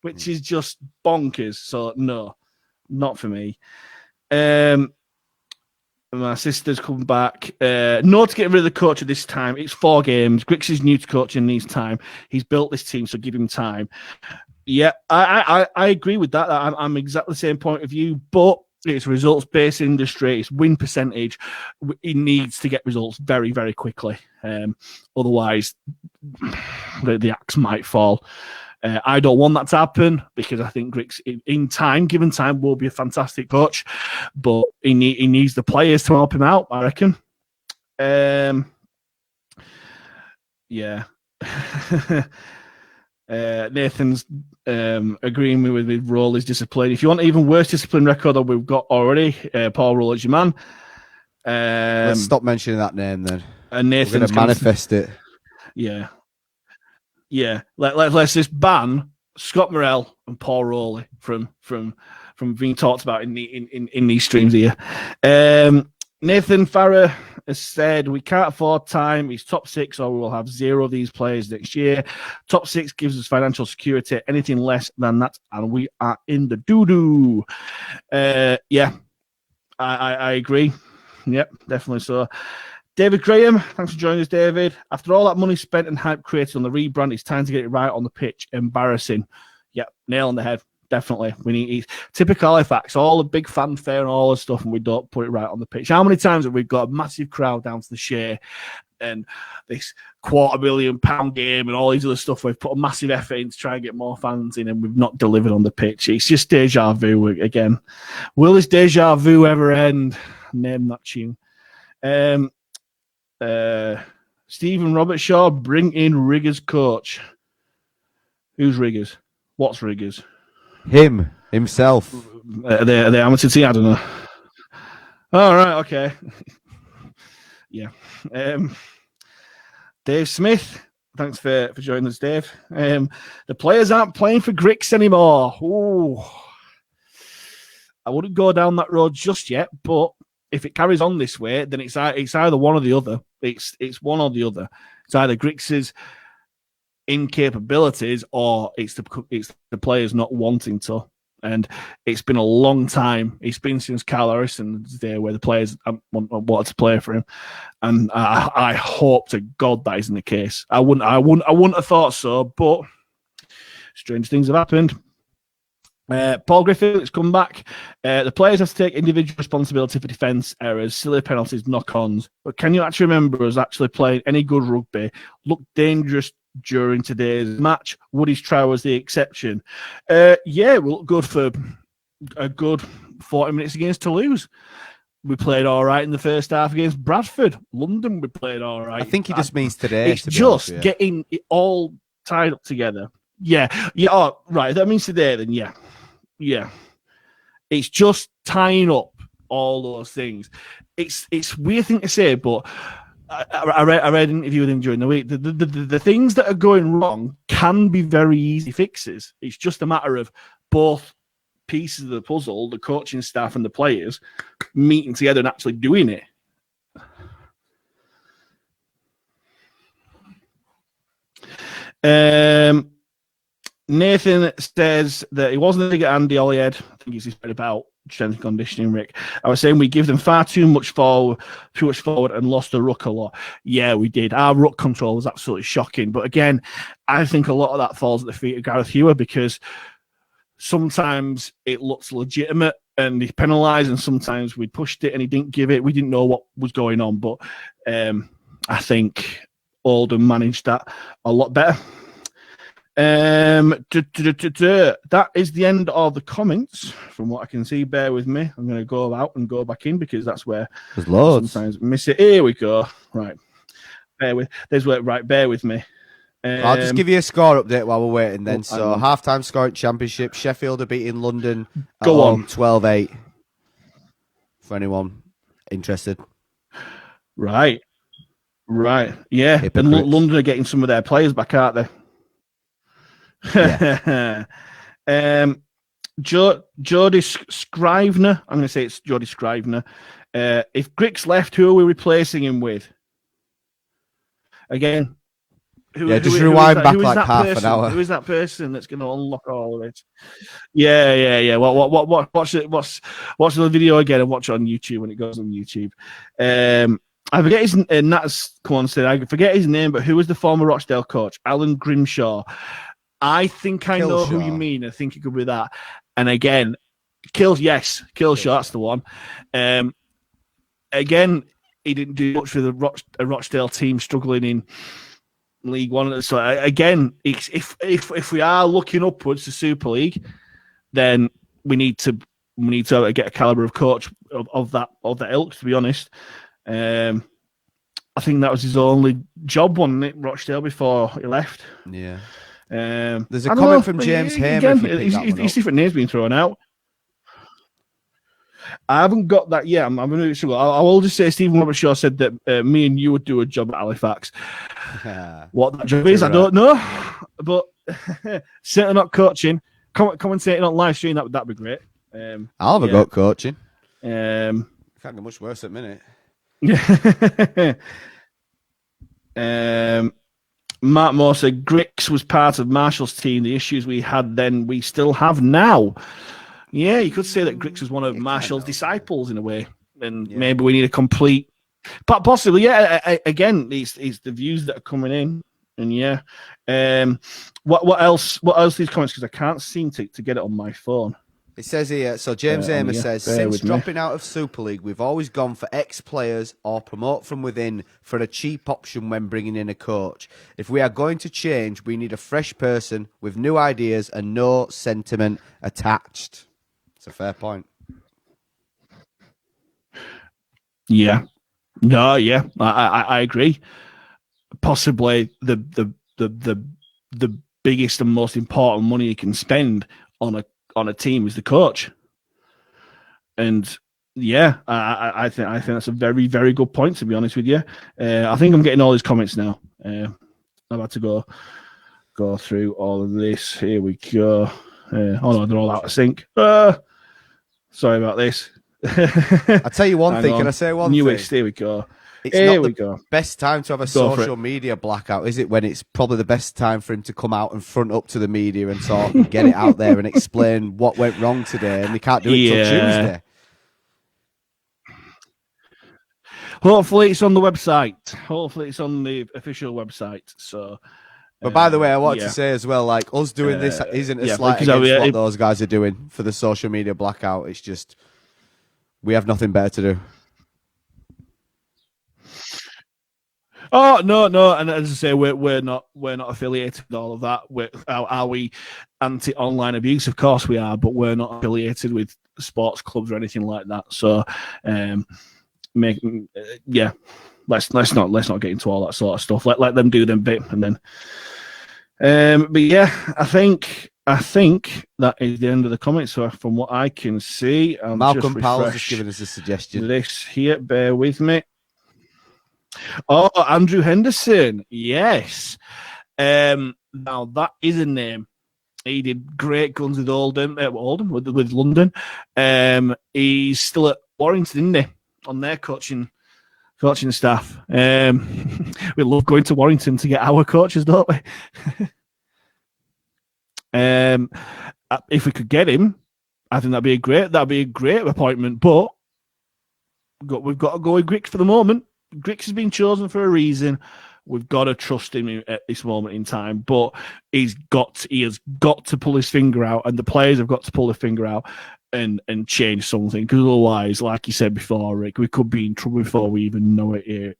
which is just bonkers. So, no, not for me. My sister's come back. No to get rid of the coach at this time. It's 4 games. Griggs is new to coaching, needs time. He's built this team, so give him time. Yeah, I agree with that. I'm exactly the same point of view, but it's a results-based industry. It's win percentage. He needs to get results very, very quickly. Otherwise, the axe might fall. I don't want that to happen because I think Griggs, given time, will be a fantastic coach, but he needs the players to help him out, I reckon. Yeah. Nathan's agreeing with Rowley's discipline. If you want an even worse discipline record than we've got already, Paul Rowley's your man. Let's stop mentioning that name then. And Nathan's going to manifest it. Yeah. Yeah. Let's just ban Scott Morrell and Paul Rowley from being talked about in these streams here. Nathan Farrer has said we can't afford time. He's top 6, or we'll have 0 of these players next year. Top 6 gives us financial security. Anything less than that, and we are in the doo-doo. Yeah, I agree. Yep, definitely so. David Graham, thanks for joining us, David. After all that money spent and hype created on the rebrand, it's time to get it right on the pitch. Embarrassing. Yep, nail on the head. Definitely. We need typical Halifax, all the big fanfare and all the stuff, and we don't put it right on the pitch. How many times have we got a massive crowd down to the Shea and this £250,000 game and all these other stuff? We've put a massive effort in to try and get more fans in, and we've not delivered on the pitch. It's just deja vu again. Will this deja vu ever end? Name that tune. Stephen Robert Shaw, bring in Riggers coach. Who's Riggers? What's Riggers? Himself. The amateur team, I don't know. All right, okay. Yeah. Dave Smith, thanks for joining us, Dave. The players aren't playing for Griggs anymore. Ooh. I wouldn't go down that road just yet, but if it carries on this way, then it's either one or the other. It's one or the other. It's either Griggs's incapabilities or it's the players not wanting to. And it's been a long time. It's been since Carl Harrison's day where the players wanted to play for him. And I hope to God that isn't the case. I wouldn't have thought so, but strange things have happened. Paul Griffith has come back. The players have to take individual responsibility for defence errors, silly penalties, knock-ons. But can you actually remember us actually playing any good rugby? Looked dangerous during today's match. Woody's try was the exception. Yeah, we looked good for a good 40 minutes against Toulouse. We played all right in the first half against Bradford. London, we played all right. I think he just means today. It's just getting it all tied up together. Yeah. Oh, right. That means today, then, yeah. Yeah. It's just tying up all those things. It's a weird thing to say, but I read an interview with him during the week. The things that are going wrong can be very easy fixes. It's just a matter of both pieces of the puzzle, the coaching staff and the players, meeting together and actually doing it. Nathan says that he wasn't a dig at Andy Ollihead. I think he's said about strength and conditioning, Rick. I was saying we give them far too much forward and lost the ruck a lot. Yeah, we did. Our ruck control was absolutely shocking. But again, I think a lot of that falls at the feet of Gareth Hewer because sometimes it looks legitimate and he penalised, and sometimes we pushed it and he didn't give it. We didn't know what was going on, but I think Oldham managed that a lot better. That is the end of the comments from what I can see. Bear with me. I'm going to go out and go back in because that's where there's loads. Sometimes miss it. Here we go. Right. Bear with me. I'll just give you a score update while we're waiting then. So, on. half-time score at Championship. Sheffield are beating London at Go home, on. 12-8. For anyone interested. Right. Yeah. Hypocrites. And London are getting some of their players back, aren't they? Yeah. Jody Scrivener. I'm going to say it's Jody Scrivener. If Grix left, who are we replacing him with? Again. Just rewind back like half an hour. Who is that person that's going to unlock all of it? Yeah. Watch the video again and watch it on YouTube when it goes on YouTube. I forget his Nat's come on said I forget his name, but who was the former Rochdale coach? Alan Grimshaw. I think I know who you mean. I think it could be that. And again, Killshaw, that's the one. Again, he didn't do much for the Rochdale team struggling in League One. So again, if we are looking upwards to Super League, then we need to get a caliber of coach of that ilk. To be honest, I think that was his only job, wasn't it, Rochdale, before he left? Yeah. There's a comment from James Hamer. His different names being thrown out. I haven't got that yet. I'm going to. I will just say Stephen Robert Shaw said that me and you would do a job at Halifax. What that job is, I don't know, but certainly not coaching. Commentating on live stream, that'd be great. I'll have a go at coaching. Can't get much worse at the minute. Mark Moore said Grix was part of Marshall's team. The issues we had then, we still have now. Yeah, you could say that Grix was one of Marshall's disciples in a way, and maybe we need a complete. But possibly, yeah. Again, it's the views that are coming in, and what else? What else? These comments, because I can't seem to get it on my phone. It says here, so James Hamer says, since dropping out of Super League, we've always gone for ex-players or promote from within for a cheap option when bringing in a coach. If we are going to change, we need a fresh person with new ideas and no sentiment attached. It's a fair point. Yeah. No, yeah. I agree. Possibly the biggest and most important money you can spend on a team is the coach, and I think that's a very, very good point, to be honest with you. I think I'm getting all these comments now. I've had to go through all of this. Here we go. Oh no, they're all out of sync. Sorry about this. I'll tell you one thing. Can I say one thing? Here we go. It's not the best time to have a social media blackout, is it? When it's probably the best time for him to come out and front up to the media and talk and get it out there and explain what went wrong today, and they can't do it till Tuesday. Hopefully it's on the website. Hopefully it's on the official website. So, but by the way, I wanted to say as well, like us doing this isn't a slight against what those guys are doing for the social media blackout. It's just we have nothing better to do. Oh no, and as I say, we're not affiliated with all of that. Are we anti-online abuse? Of course we are, but we're not affiliated with sports clubs or anything like that. So, let's not get into all that sort of stuff. Let them do them bit, and then. But yeah, I think that is the end of the comments. So from what I can see, Malcolm Powell's just giving us a suggestion. This here, bear with me. Oh, Andrew Henderson. Yes. Now that is a name. He did great guns with Oldham, with London. He's still at Warrington, isn't he? On their coaching staff. We love going to Warrington to get our coaches, don't we? If we could get him, I think that'd be a great appointment. But we've got to go with Grix for the moment. Grix has been chosen for a reason. We've got to trust him at this moment in time. But he has got to pull his finger out, and the players have got to pull their finger out and change something, because otherwise, like you said before, Rick, we could be in trouble before we even know it here,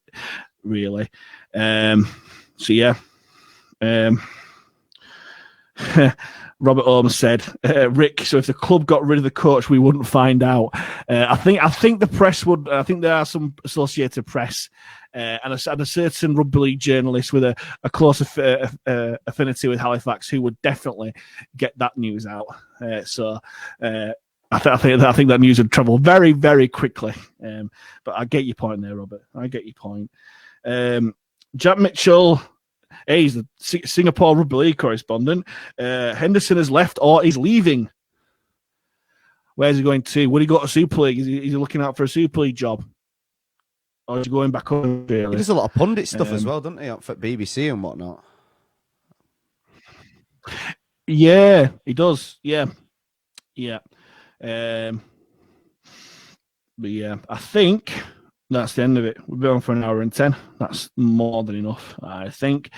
really. So yeah. Robert Holmes said, Rick, so if the club got rid of the coach, we wouldn't find out. I think the press would. I think there are some Associated Press and a certain rugby league journalist with a close affinity with Halifax who would definitely get that news out. I think that news would travel very, very quickly. But I get your point there, Robert. I get your point. Jack Mitchell. Hey, he's the Singapore Rugby League correspondent. Henderson has left or he's leaving. Where's he going to? Would he go to Super League? Is he looking out for a Super League job? Or is he going back home? Really? He does a lot of pundit stuff as well, doesn't he? Up for BBC and whatnot. Yeah, he does. Yeah. But yeah, I think that's the end of it. We've been on for an hour and 10. That's more than enough, I think.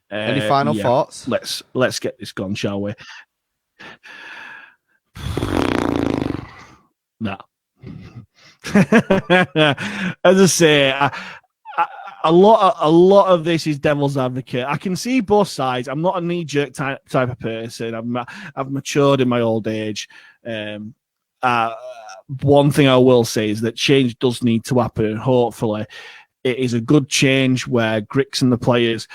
Any final thoughts? Let's get this gone, shall we? No. As I say, a lot of this is devil's advocate. I can see both sides. I'm not a knee-jerk type of person. I've matured in my old age. One thing I will say is that change does need to happen, and hopefully it is a good change where Grix and the players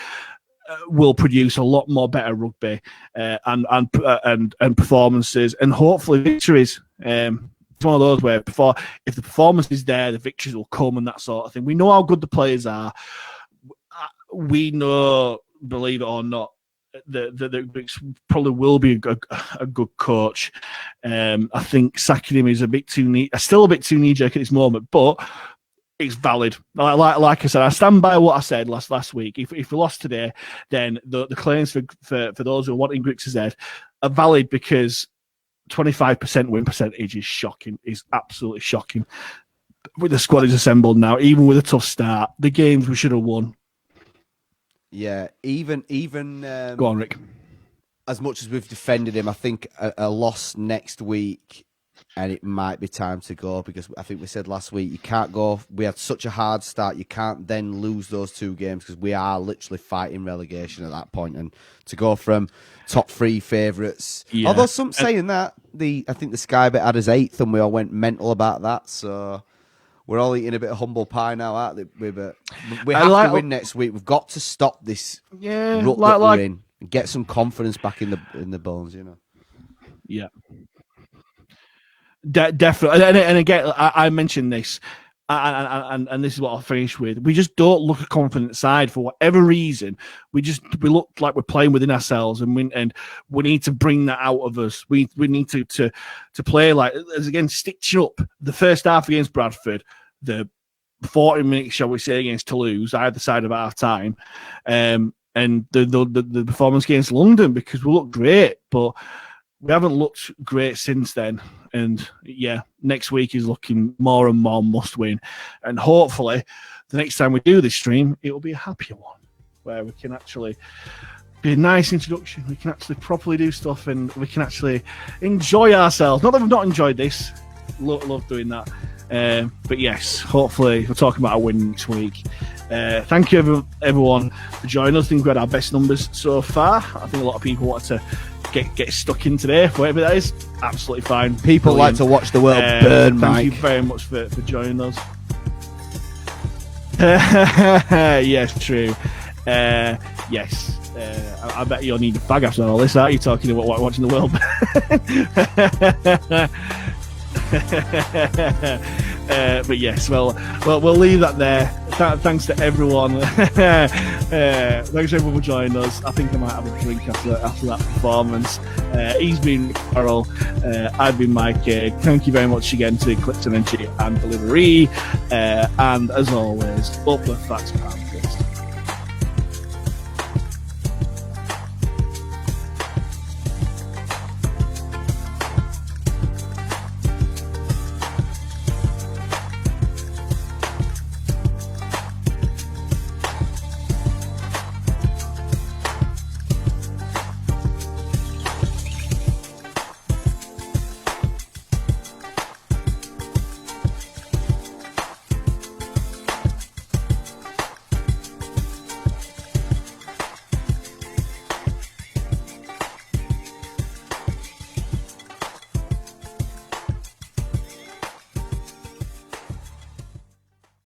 will produce a lot more better rugby and performances, and hopefully victories. It's one of those where if the performance is there, the victories will come and that sort of thing. We know how good the players are. We know, believe it or not, that Grix probably will be a good coach. I think sacking him is still a bit too knee-jerk at this moment, but it's valid. Like I said, I stand by what I said last week. If we lost today, then the claims for those who are wanting Grix's head are valid, because 25% win percentage is shocking. Is absolutely shocking. With the squad is assembled now, even with a tough start, the games we should have won. Yeah, even Go on, Rick. As much as we've defended him, I think a loss next week, and it might be time to go, because I think we said last week, you can't go. We had such a hard start, you can't then lose those two games, because we are literally fighting relegation at that point. And to go from top three favourites, although some saying that, I think the Sky Bet had us 8th, and we all went mental about that. So we're all eating a bit of humble pie now, aren't we? But we have to win next week. We've got to stop this rut that we're in and get some confidence back in the bones, you know. Yeah. Definitely. And again, I mentioned this, and this is what I'll finish with. We just don't look a confident side for whatever reason. We look like we're playing within ourselves, and we need to bring that out of us. We need to play like, as again, stitching up the first half against Bradford, the 40 minutes, shall we say, against Toulouse, either side of half time, and the performance against London, because we look great, but we haven't looked great since then. And yeah, next week is looking more and more must win. And hopefully the next time we do this stream, it will be a happier one, where we can actually be a nice introduction. We can actually properly do stuff, and we can actually enjoy ourselves. Not that we've not enjoyed this. Love doing that. But yes, hopefully we're talking about a win next week. Thank you everyone for joining us. I think we had our best numbers so far. I think a lot of people wanted to get stuck in today, whatever that is. Absolutely fine. People like to watch the world burn, Mike. Thank you very much for joining us. Yes, true. Yes. I bet you'll need a fag after all this, aren't you, talking about watching the world burn? But yes, well, we'll leave that there. Thanks to everyone. Thanks everyone for joining us. I think I might have a drink after that performance. He's been Carol. I've been Mike. Thank you very much again to Clipton Entry and Delivery. And as always, up the facts, pal.